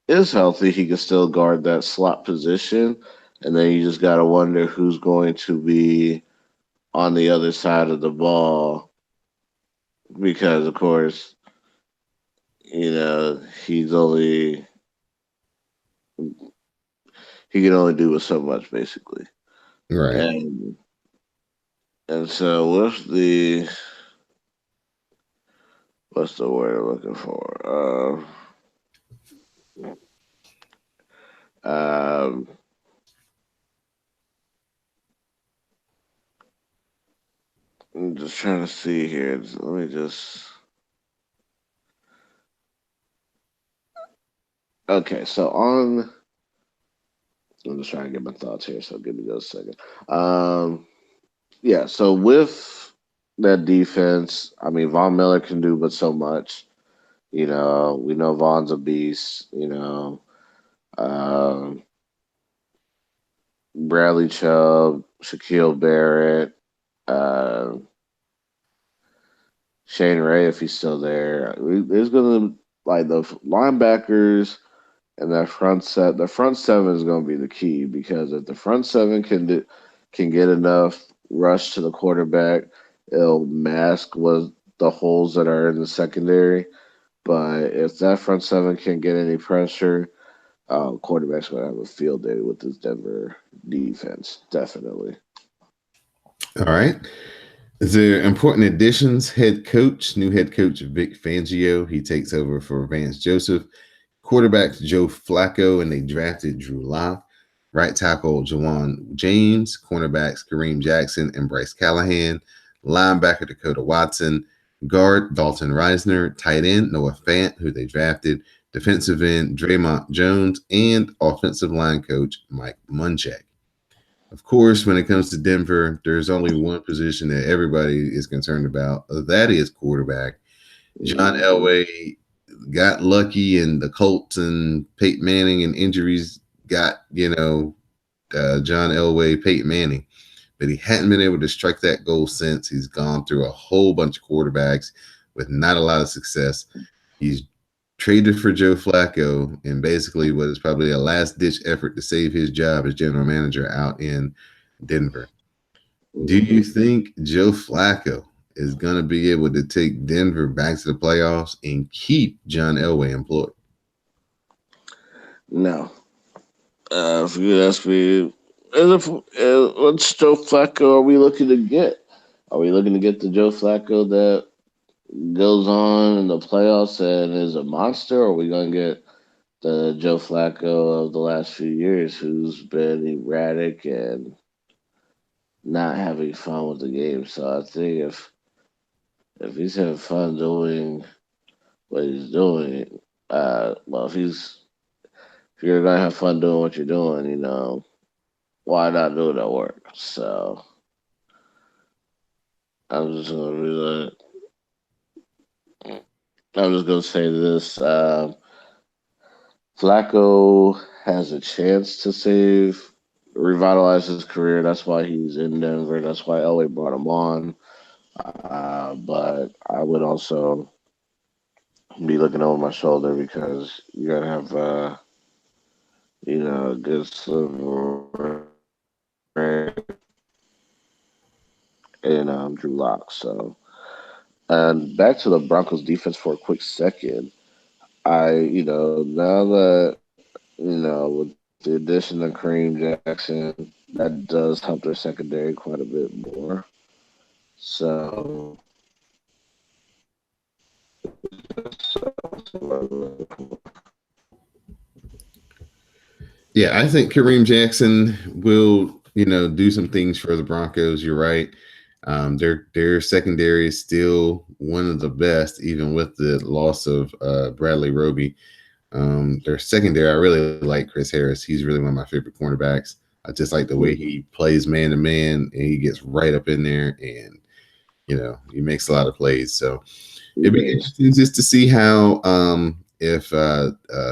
is healthy, he can still guard that slot position. And then you just got to wonder who's going to be on the other side of the ball because, of course, he's only he can only do so much basically. Right. And and so what's the word I'm looking for? Um, I'm just trying to see here. Let me just. Okay, so on. I'm just trying to get my thoughts here, so give me just a second. Um, yeah, so with that defense, I mean, Von Miller can do but so much. We know Von's a beast. Um, Bradley Chubb, Shaquille Barrett, uh, Shane Ray, if he's still there. There's gonna like the linebackers and that front set. The front seven is gonna be the key because if the front seven can get enough rush to the quarterback, it'll mask what the holes that are in the secondary. But if that front seven can't get any pressure, quarterback's gonna have a field day with this Denver defense. Definitely. All right. Is there important additions? New head coach Vic Fangio. He takes over for Vance Joseph. Quarterbacks Joe Flacco, and they drafted Drew Lock. Right tackle Jawan James. Cornerbacks Kareem Jackson and Bryce Callahan. Linebacker Dakota Watson. Guard Dalton Reisner. Tight end Noah Fant, who they drafted. Defensive end Draymond Jones. And offensive line coach Mike Munchak. Of course, when it comes to Denver, there's only one position that everybody is concerned about. That is quarterback. John Elway got lucky, and the Colts and Peyton Manning and injuries got, John Elway, Peyton Manning. But he hadn't been able to strike that goal since. He's gone through a whole bunch of quarterbacks with not a lot of success. He's traded for Joe Flacco and basically what is probably a last ditch effort to save his job as general manager out in Denver. Do you think Joe Flacco is going to be able to take Denver back to the playoffs and keep John Elway employed? No. If you ask me, what Joe Flacco are we looking to get? Are we looking to get the Joe Flacco that goes on in the playoffs and is a monster, or are we going to get the Joe Flacco of the last few years who's been erratic and not having fun with the game? So I think if he's having fun doing what he's doing, well, if you're gonna have fun doing what you're doing, why not do that work? So I'm just gonna be like, I'm just gonna say this: Flacco has a chance to revitalize his career. That's why he's in Denver. That's why LA brought him on. But I would also be looking over my shoulder because you're gonna have, a good sliver in Drew Lock. So, and back to the Broncos defense for a quick second. Now that with the addition of Kareem Jackson, that does help their secondary quite a bit more. So Yeah, I think Kareem Jackson will, do some things for the Broncos. You're right. Their secondary is still one of the best, even with the loss of Bradley Roby. Their secondary, I really like Chris Harris. He's really one of my favorite cornerbacks. I just like the way he plays man to man, and he gets right up in there, and he makes a lot of plays. So it'd be interesting just to see how if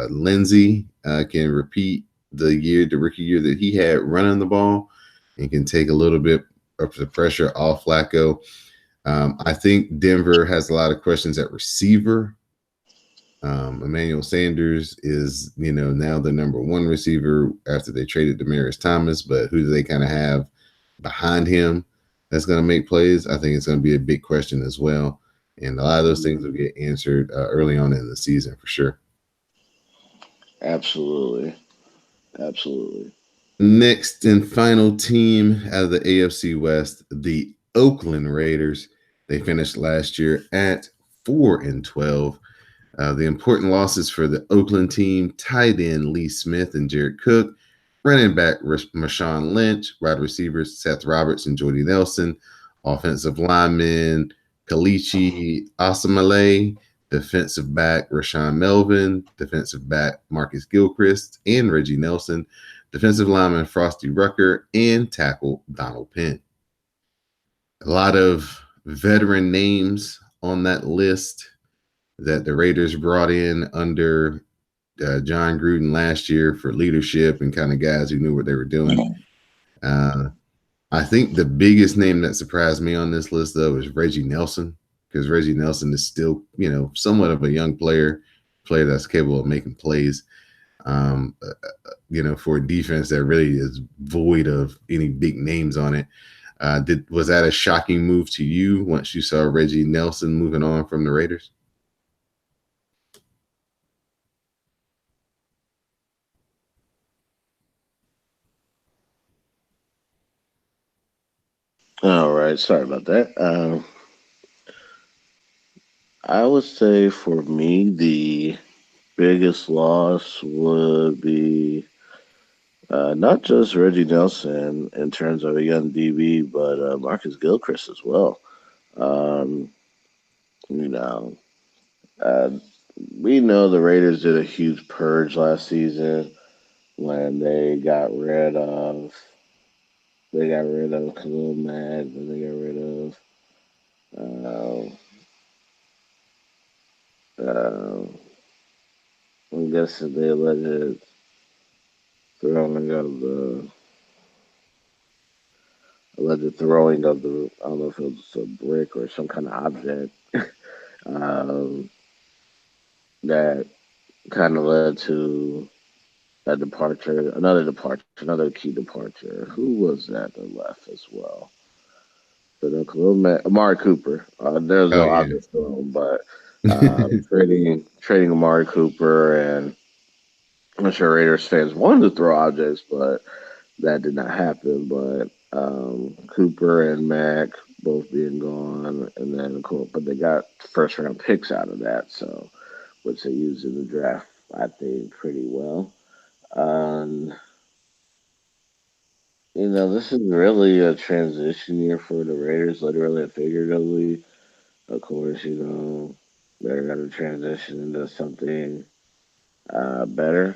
Lindsey can repeat the rookie year that he had running the ball, and can take a little bit of the pressure off Flacco. I think Denver has a lot of questions at receiver. Emmanuel Sanders is, now the number one receiver after they traded Demaryius Thomas, but who do they kind of have behind him that's going to make plays? I think it's going to be a big question as well. And a lot of those things will get answered early on in the season for sure. absolutely, absolutely. Next and final team out of the AFC West, the Oakland Raiders. They finished last year at 4-12. The important losses for the Oakland team: tight end Lee Smith and Jared Cook, running back Marshawn Lynch, wide receivers Seth Roberts and Jordy Nelson, offensive lineman Kalichi Asamale, defensive back Rashawn Melvin, defensive back Marcus Gilchrist and Reggie Nelson, defensive lineman Frosty Rucker, and tackle Donald Penn. A lot of veteran names on that list that the Raiders brought in under John Gruden last year for leadership and kind of guys who knew what they were doing. I think the biggest name that surprised me on this list, though, is Reggie Nelson, because Reggie Nelson is still, somewhat of a young player that's capable of making plays, for a defense that really is void of any big names on it. Was that a shocking move to you once you saw Reggie Nelson moving on from the Raiders? All right, sorry about that. I would say for me, the biggest loss would be not just Reggie Nelson in terms of a young DB, but Marcus Gilchrist as well. Um, you know, uh, we know the Raiders did a huge purge last season when they got rid of Khalil Mack, then they got rid of uh, I'm guessing they alleged throwing of the I don't know if it was a brick or some kind of object um, that kind of led to another key departure. Who was that left as well? So then Amari Cooper. There's Oh no yeah. obvious film, but trading Amari Cooper, and I'm sure Raiders fans wanted to throw objects, but that did not happen. But Cooper and Mack both being gone, and then but they got first round picks out of that, so which they used in the draft, I think, pretty well. Um, this is really a transition year for the Raiders, literally and figuratively. Of course, they're going to transition into something better.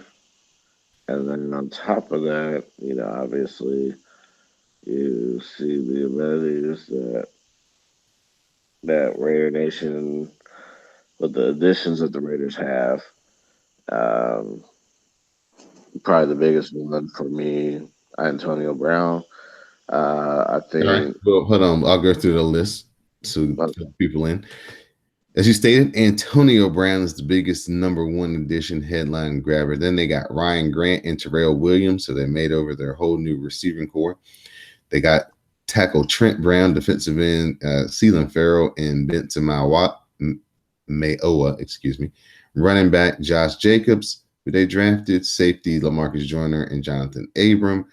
And then on top of that, obviously, you see the amenities that Raider Nation, with the additions that the Raiders have. Um, Probably the biggest one for me, Antonio Brown. I All right. think. Well, hold on. I'll go through the list to fill people in. As you stated, Antonio Brown is the biggest number one addition, headline grabber. Then they got Ryan Grant and Terrell Williams, so they made over their whole new receiving core. They got tackle Trent Brown, defensive end Ceylon Farrell, and Benson Mayowa, running back Josh Jacobs, who they drafted, safety Lamarcus Joyner and Jonathan Abram,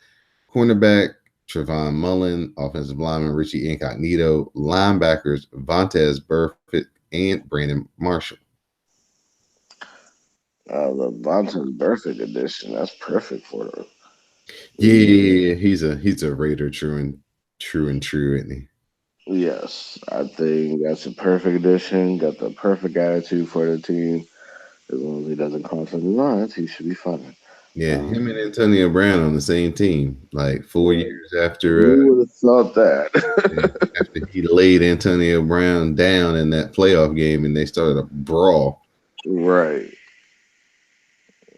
cornerback Trevon Mullen, offensive lineman Richie Incognito, linebackers Vontez Burfict and Brandon Marshall. The Vontaze Burfict edition. That's perfect for the year. Yeah, he's a Raider true, isn't he? Yes, I think that's a perfect addition. Got the perfect attitude for the team. As long as he doesn't cross any lines, he should be fine. Yeah, him and Um, Antonio Brown on the same team, like 4 years after who would have thought that? after he laid Antonio Brown down in that playoff game and they started a brawl. Right.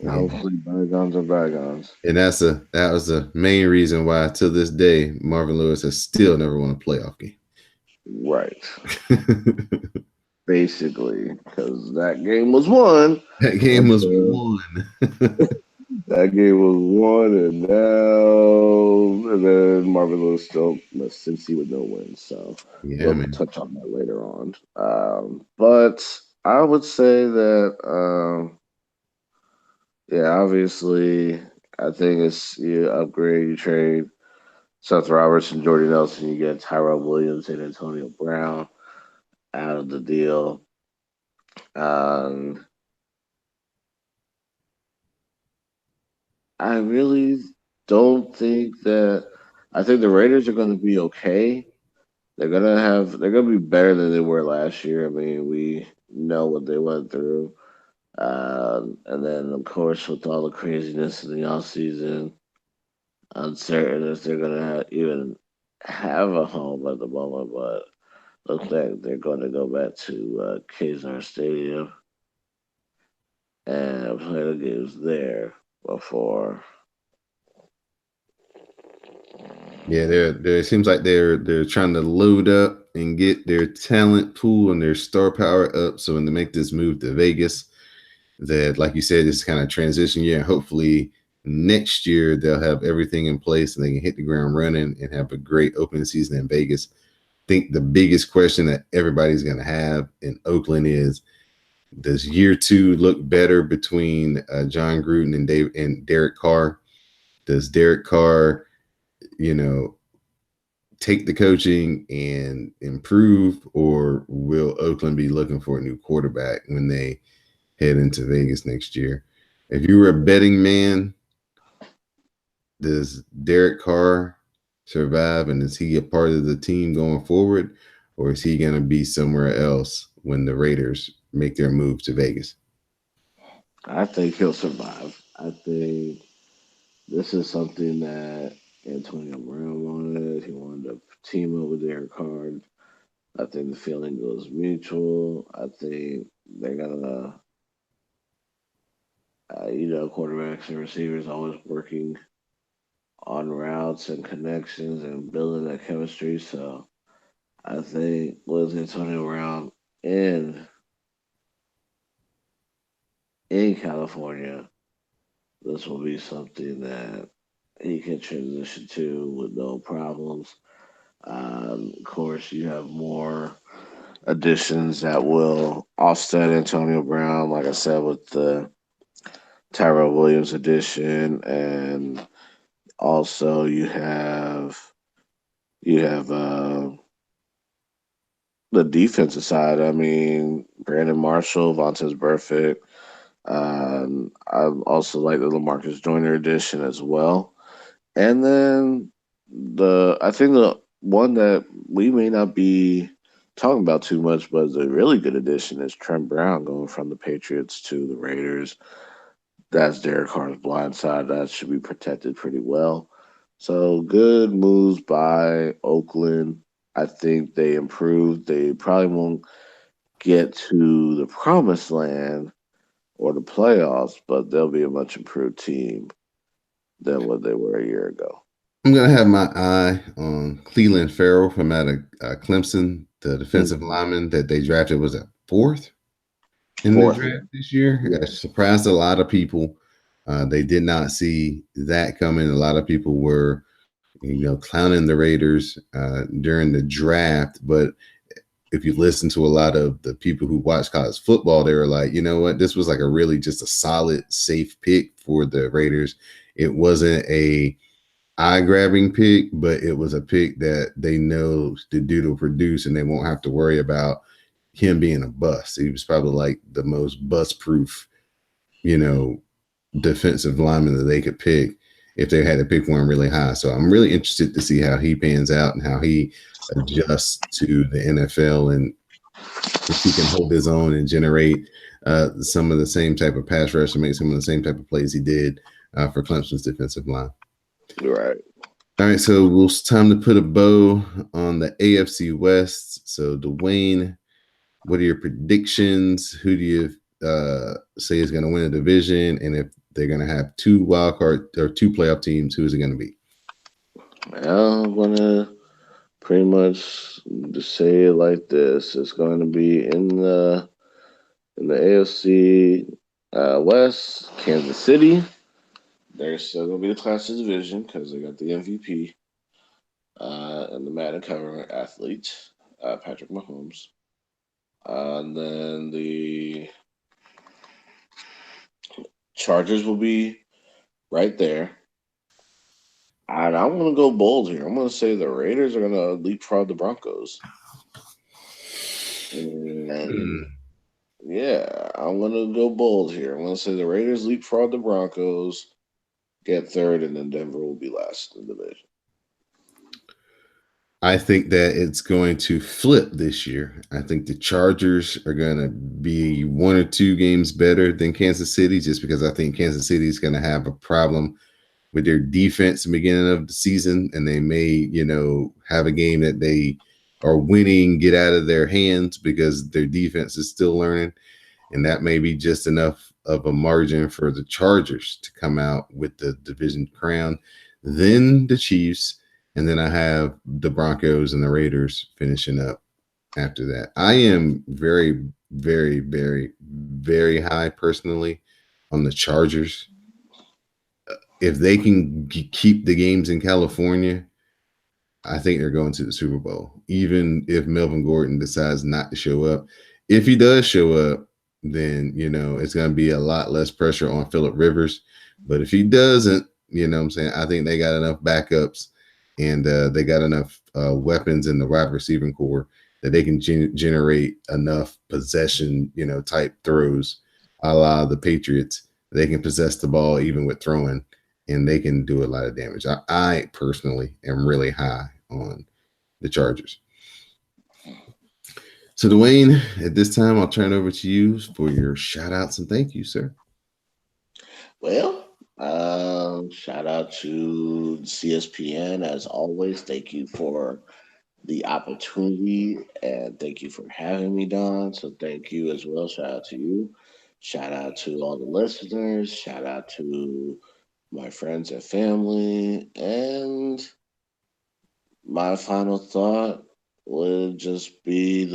Yeah. Hopefully, bygones are bygones. And that was the main reason why to this day Marvin Lewis has still never won a playoff game. Right. Basically, because that game was won. That game was Until won. that game was won, and then Marvin Lewis still missed Cincy with no wins. So Yeah, we'll man. touch on that later on. But I would say that, yeah, obviously, I think it's you upgrade, you trade Seth Robertson, Jordy Nelson, you get Tyrell Williams and Antonio Brown out of the deal. Um, I really don't think that. I think the Raiders are going to be okay. They're gonna be better than they were last year. I mean, we know what they went through. And then of course with all the craziness in the off season, uncertain if they're gonna even have a home at the moment, but looks like they're gonna go back to Kazar Stadium and play the games there before. Yeah, they're it seems like they're trying to load up and get their talent pool and their star power up. So when they make this move to Vegas, that like you said, this kind of transition year, and hopefully next year they'll have everything in place and they can hit the ground running and have a great opening season in Vegas. I think the biggest question that everybody's going to have in Oakland is, does year two look better between John Gruden and Dave and Derek Carr? Does Derek Carr, you know, take the coaching and improve, or will Oakland be looking for a new quarterback when they head into Vegas next year? If you were a betting man, does Derek Carr survive and is he a part of the team going forward, or is he going to be somewhere else when the Raiders make their move to Vegas? I think he'll survive. I think this is something that Antonio Brown wanted. He wanted to team up with Derek Carr. I think the feeling goes mutual. I think they're gonna, quarterbacks and receivers always working on routes and connections and building that chemistry. So I think with Antonio Brown in in California, this will be something that he can transition to with no problems. Of course, you have more additions that will offset Antonio Brown, like I said, with the Tyrell Williams addition, and also you have the defensive side. I mean, Brandon Marshall, Vontez Burfict. I also like the Lamarcus Joyner addition as well. And then I think the one that we may not be talking about too much, but is a really good addition is Trent Brown going from the Patriots to the Raiders. That's Derek Carr's blind side. That should be protected pretty well. So good moves by Oakland. I think they improved. They probably won't get to the promised land or the playoffs, but they'll be a much improved team than what they were a year ago. I'm going to have my eye on Cleveland Farrell from out of Clemson, the defensive Mhm. lineman that they drafted. Was it fourth in the Fourth, draft this year? yeah. That surprised a lot of people. They did not see that coming. A lot of people were, clowning the Raiders during the draft. But if you listen to a lot of the people who watch college football, they were like, you know what, this was like a really just a solid, safe pick for the Raiders. It wasn't a eye-grabbing pick, but it was a pick that they know the dude will produce, and they won't have to worry about him being a bust. He was probably like the most bust-proof, you know, defensive lineman that they could pick if they had to pick one really high. So I'm really interested to see how he pans out and how he adjusts to the NFL, and if he can hold his own and generate some of the same type of pass rush and make some of the same type of plays he did for Clemson's defensive line. Right. All right, so it's time to put a bow on the AFC West. So, Dwayne, what are your predictions? Who do you say is going to win the division? And if they're going to have two wild card or two playoff teams, who is it going to be? Well, I'm gonna pretty much just say it like this: it's going to be in the AFC West, Kansas City. They're still going to be the Class of Division because they got the MVP and the Madden cover athlete, Patrick Mahomes. And then the Chargers will be right there. And I'm going to go bold here. I'm going to say the Raiders are going to leapfrog the Broncos. And yeah, I'm going to go bold here. I'm going to say the Raiders leapfrog the Broncos, get third, and then Denver will be last in the division. I think that it's going to flip this year. I think the Chargers are going to be one or two games better than Kansas City, just because I think Kansas City is going to have a problem with their defense in the beginning of the season, and they may, have a game that they are winning, get out of their hands because their defense is still learning, and that may be just enough of a margin for the Chargers to come out with the division crown. Then the Chiefs, and then I have the Broncos and the Raiders finishing up after that. I am very, very, very, very high personally on the Chargers. If they can keep the games in California, I think they're going to the Super Bowl. Even if Melvin Gordon decides not to show up. If he does show up, then, it's going to be a lot less pressure on Phillip Rivers. But if he doesn't, what I'm saying, I think they got enough backups, and they got enough weapons in the wide receiving core that they can generate enough possession, type throws, a la the Patriots. They can possess the ball even with throwing, and they can do a lot of damage. I personally am really high on the Chargers. So, Dwayne, at this time, I'll turn it over to you for your shout outs and thank you, sir. Well, shout out to CSPN as always. Thank you for the opportunity and thank you for having me, Don. So thank you as well. Shout out to you. Shout out to all the listeners. Shout out to my friends and family. And my final thought would just be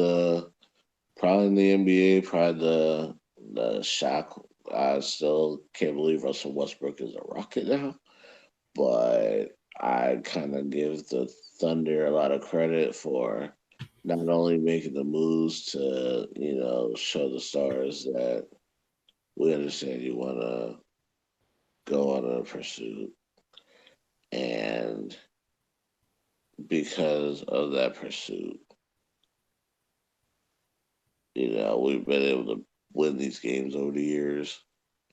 probably in the NBA, probably the shock. I still can't believe Russell Westbrook is a Rocket now, but I kind of give the Thunder a lot of credit for not only making the moves to, show the stars that we understand you want to go on a pursuit. And because of that pursuit, we've been able to win these games over the years.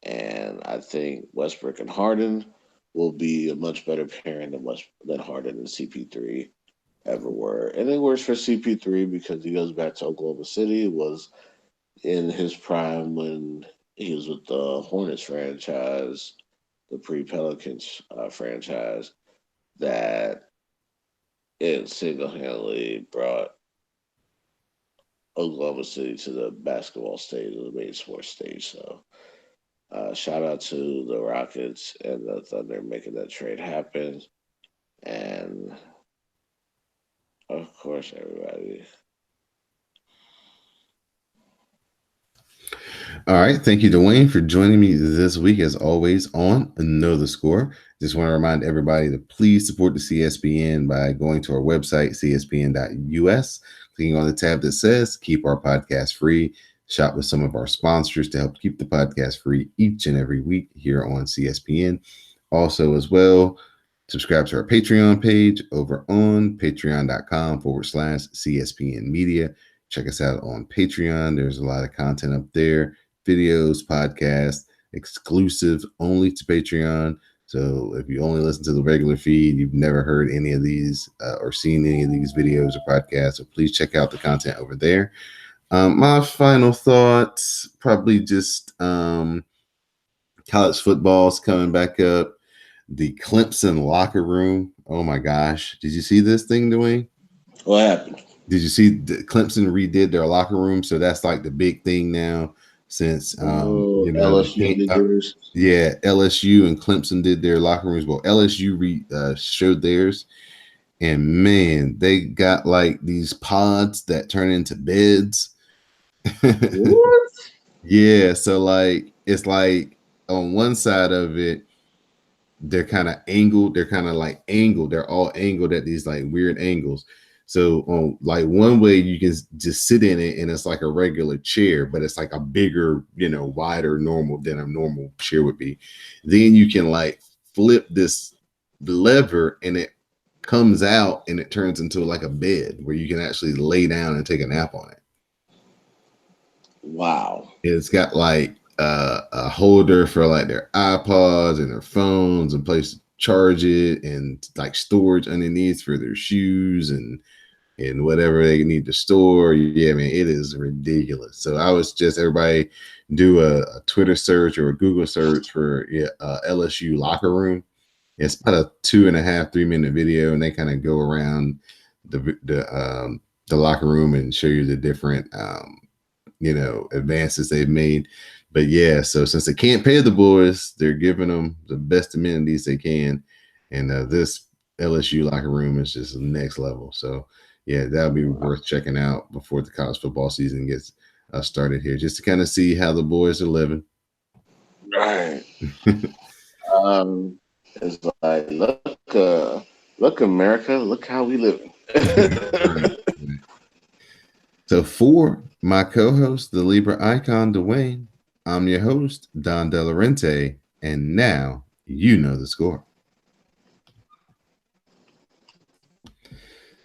And I think Westbrook and Harden will be a much better pairing than Harden and CP3 ever were. And it works for CP3 because he goes back to Oklahoma City. It was in his prime when he was with the Hornets franchise, the pre-Pelicans franchise, that it single-handedly brought Oklahoma City to the basketball stage, the main sports stage. So shout out to the Rockets and the Thunder making that trade happen. And of course, everybody. All right. Thank you, Dwayne, for joining me this week, as always, on Know the Score. Just want to remind everybody to please support the CSPN by going to our website, cspn.us, clicking on the tab that says Keep Our Podcast Free. Shop with some of our sponsors to help keep the podcast free each and every week here on CSPN. Also, as well, Subscribe to our Patreon page over on patreon.com/CSPN Media. Check us out on Patreon. There's a lot of content up there, videos, podcasts, exclusive only to Patreon. So if you only listen to the regular feed, you've never heard any of these or seen any of these videos or podcasts, so please check out the content over there. My final thoughts, probably just college football's coming back up. The Clemson locker room. Oh my gosh. Did you see this thing, Dwayne? What happened? Did you see Clemson redid their locker room? So that's like the big thing now since LSU yeah, LSU and Clemson did their locker rooms. Well, LSU showed theirs, and man, they got like these pods that turn into beds. What? Yeah, so like it's like on one side of it, they're kind of angled. They're kind of like angled. They're all angled at these like weird angles. So on like one way you can just sit in it and it's like a regular chair, but it's like a bigger, wider normal than a normal chair would be. Then you can like flip this lever and it comes out and it turns into like a bed where you can actually lay down and take a nap on it. Wow. It's got like a holder for like their iPods and their phones and place to charge it and like storage underneath for their shoes and whatever they need to store. Yeah, man, it is ridiculous. So I was just everybody do a Twitter search or a Google search for LSU locker room. It's about a 2.5-3 minute video, and they kind of go around the locker room and show you the different advances they've made. But yeah, so since they can't pay the boys, they're giving them the best amenities they can, and this LSU locker room is just next level. So yeah, that'll be worth checking out before the college football season gets started here, just to kind of see how the boys are living. Right. It's like look, America, look how we live. Right. So for my co-host, the Libra icon, Dwayne, I'm your host, Don Delarente, and now you know the score.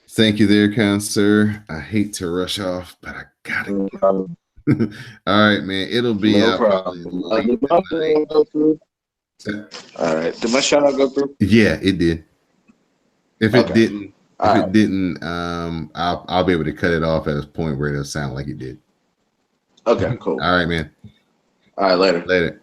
Thank you there, kind sir. I hate to rush off, but I gotta go. All right, man. It'll be no problem. All right. Did my shout out go through? Yeah, it did. If it didn't, I'll be able to cut it off at a point where it'll sound like it did. Okay, cool. All right, man. All right, later. Later.